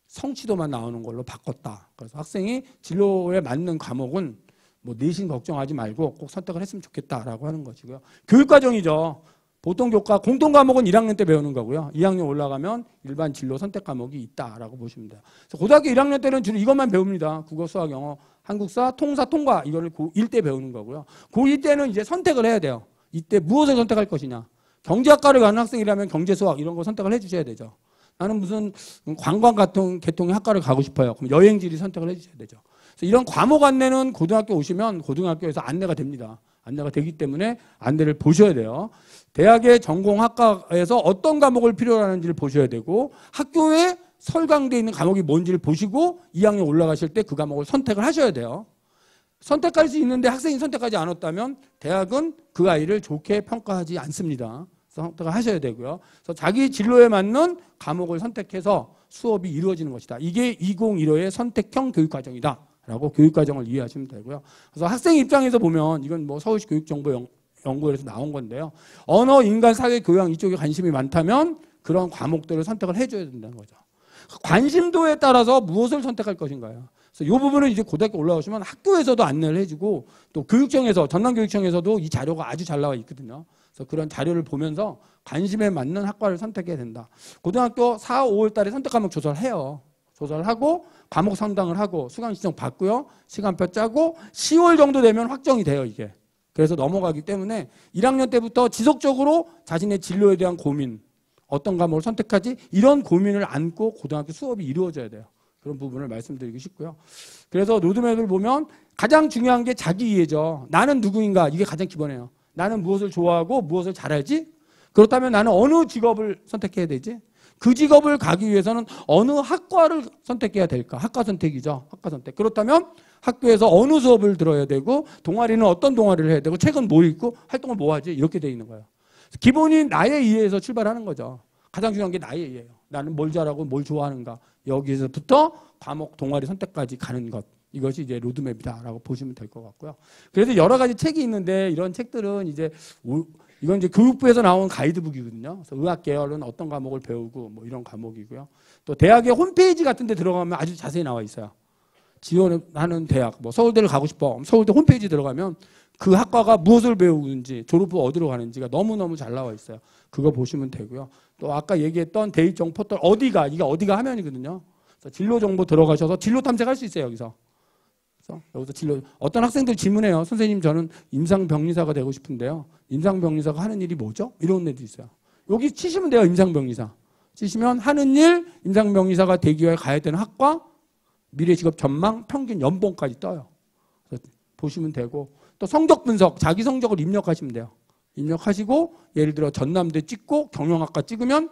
성취도만 나오는 걸로 바꿨다. 그래서 학생이 진로에 맞는 과목은 뭐 내신 걱정하지 말고 꼭 선택을 했으면 좋겠다라고 하는 것이고요. 교육과정이죠. 보통 교과 공통 과목은 1학년 때 배우는 거고요. 2학년 올라가면 일반 진로 선택 과목이 있다라고 보시면 돼요. 그래서 고등학교 1학년 때는 주로 이것만 배웁니다. 국어, 수학, 영어, 한국사, 통사, 통과 이거를 고1 때 배우는 거고요. 고2 때는 이제 선택을 해야 돼요. 이때 무엇을 선택할 것이냐. 경제학과를 가는 학생이라면 경제, 수학 이런 거 선택을 해주셔야 되죠. 나는 무슨 관광 같은 계통의 학과를 가고 싶어요. 그럼 여행지리 선택을 해주셔야 되죠. 그래서 이런 과목 안내는 고등학교 오시면 고등학교에서 안내가 됩니다. 안내가 되기 때문에 안내를 보셔야 돼요. 대학의 전공학과에서 어떤 과목을 필요로 하는지를 보셔야 되고 학교에 설강되어 있는 과목이 뭔지를 보시고 2학년 올라가실 때 그 과목을 선택을 하셔야 돼요. 선택할 수 있는데 학생이 선택하지 않았다면 대학은 그 아이를 좋게 평가하지 않습니다. 선택을 하셔야 되고요. 그래서 자기 진로에 맞는 과목을 선택해서 수업이 이루어지는 것이다. 이게 2015의 선택형 교육과정이다. 라고 교육과정을 이해하시면 되고요. 그래서 학생 입장에서 보면 이건 뭐 서울시 교육정보연구원에서 나온 건데요. 언어, 인간, 사회, 교양 이쪽에 관심이 많다면 그런 과목들을 선택을 해줘야 된다는 거죠. 관심도에 따라서 무엇을 선택할 것인가요? 그래서 이 부분은 이제 고등학교 올라오시면 학교에서도 안내를 해주고 또 교육청에서 전남교육청에서도 이 자료가 아주 잘 나와 있거든요. 그래서 그런 자료를 보면서 관심에 맞는 학과를 선택해야 된다. 고등학교 4, 5월 달에 선택 과목 조사를 해요. 조사를 하고 과목 상담을 하고 수강 신청 받고요. 시간표 짜고 10월 정도 되면 확정이 돼요, 이게. 그래서 넘어가기 때문에 1학년 때부터 지속적으로 자신의 진로에 대한 고민, 어떤 과목을 선택하지? 이런 고민을 안고 고등학교 수업이 이루어져야 돼요. 그런 부분을 말씀드리고 싶고요. 그래서 로드맵을 보면 가장 중요한 게 자기 이해죠. 나는 누구인가? 이게 가장 기본이에요. 나는 무엇을 좋아하고 무엇을 잘하지? 그렇다면 나는 어느 직업을 선택해야 되지? 그 직업을 가기 위해서는 어느 학과를 선택해야 될까? 학과 선택이죠. 학과 선택. 그렇다면 학교에서 어느 수업을 들어야 되고 동아리는 어떤 동아리를 해야 되고 책은 뭐 읽고 활동을 뭐 하지? 이렇게 돼 있는 거예요. 기본이 나의 이해에서 출발하는 거죠. 가장 중요한 게 나의 이해예요. 나는 뭘 잘하고 뭘 좋아하는가. 여기서부터 과목 동아리 선택까지 가는 것. 이것이 이제 로드맵이다라고 보시면 될 것 같고요. 그래서 여러 가지 책이 있는데 이런 책들은 이제 이건 이제 교육부에서 나온 가이드북이거든요. 그래서 의학 계열은 어떤 과목을 배우고 뭐 이런 과목이고요. 또 대학의 홈페이지 같은 데 들어가면 아주 자세히 나와 있어요. 지원하는 대학, 뭐 서울대를 가고 싶어. 서울대 홈페이지 들어가면 그 학과가 무엇을 배우는지, 졸업 후 어디로 가는지가 너무너무 잘 나와 있어요. 그거 보시면 되고요. 또 아까 얘기했던 대입정 포털 이게 어디가 화면이거든요. 그래서 진로 정보 들어가셔서 진로 탐색할 수 있어요, 여기서. 그래서 여기서 진로, 어떤 학생들 질문해요. 선생님, 저는 임상병리사가 되고 싶은데요. 임상병리사가 하는 일이 뭐죠? 이런 애도 있어요. 여기 치시면 돼요, 임상병리사. 치시면 하는 일, 임상병리사가 되기 위해 가야 되는 학과, 미래 직업 전망, 평균 연봉까지 떠요. 그래서 보시면 되고, 또 성적 분석, 자기 성적을 입력하시면 돼요. 입력하시고, 예를 들어 전남대 찍고 경영학과 찍으면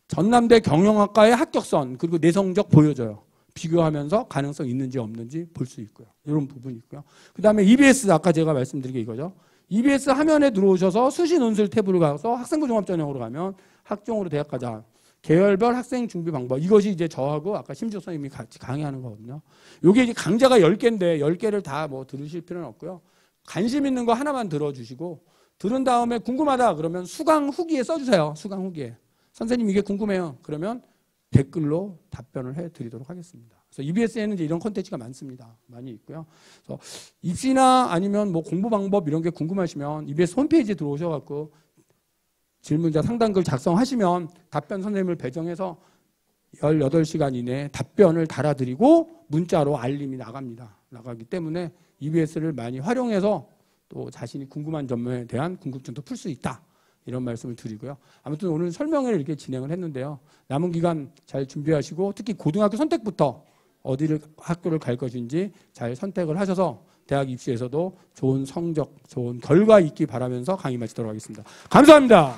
전남대 경영학과의 합격선, 그리고 내 성적 보여줘요. 비교하면서 가능성 있는지 없는지 볼 수 있고요. 이런 부분이 있고요. 그 다음에 EBS, 아까 제가 말씀드린 게 이거죠. EBS 화면에 들어오셔서 수시 논술 탭으로 가서 학생부 종합전형으로 가면 학종으로 대학 가자. 계열별 학생 준비 방법. 이것이 이제 저하고 아까 심지어 선생님이 같이 강의하는 거거든요. 이게 이제 강좌가 10개인데 10개를 다 뭐 들으실 필요는 없고요. 관심 있는 거 하나만 들어주시고, 들은 다음에 궁금하다 그러면 수강 후기에 써주세요. 수강 후기에. 선생님 이게 궁금해요. 그러면 댓글로 답변을 해드리도록 하겠습니다. 그래서 EBS에는 이제 이런 콘텐츠가 많습니다. 많이 있고요. 그래서 입시나 아니면 뭐 공부 방법 이런 게 궁금하시면 EBS 홈페이지에 들어오셔갖고 질문자 상담글 작성하시면 답변 선생님을 배정해서 18시간 이내에 답변을 달아드리고 문자로 알림이 나갑니다. 나가기 때문에 EBS를 많이 활용해서 또 자신이 궁금한 점에 대한 궁금증도 풀 수 있다. 이런 말씀을 드리고요. 아무튼 오늘 설명회를 이렇게 진행을 했는데요. 남은 기간 잘 준비하시고 특히 고등학교 선택부터 어디를 학교를 갈 것인지 잘 선택을 하셔서 대학 입시에서도 좋은 성적, 좋은 결과 있기 바라면서 강의 마치도록 하겠습니다. 감사합니다.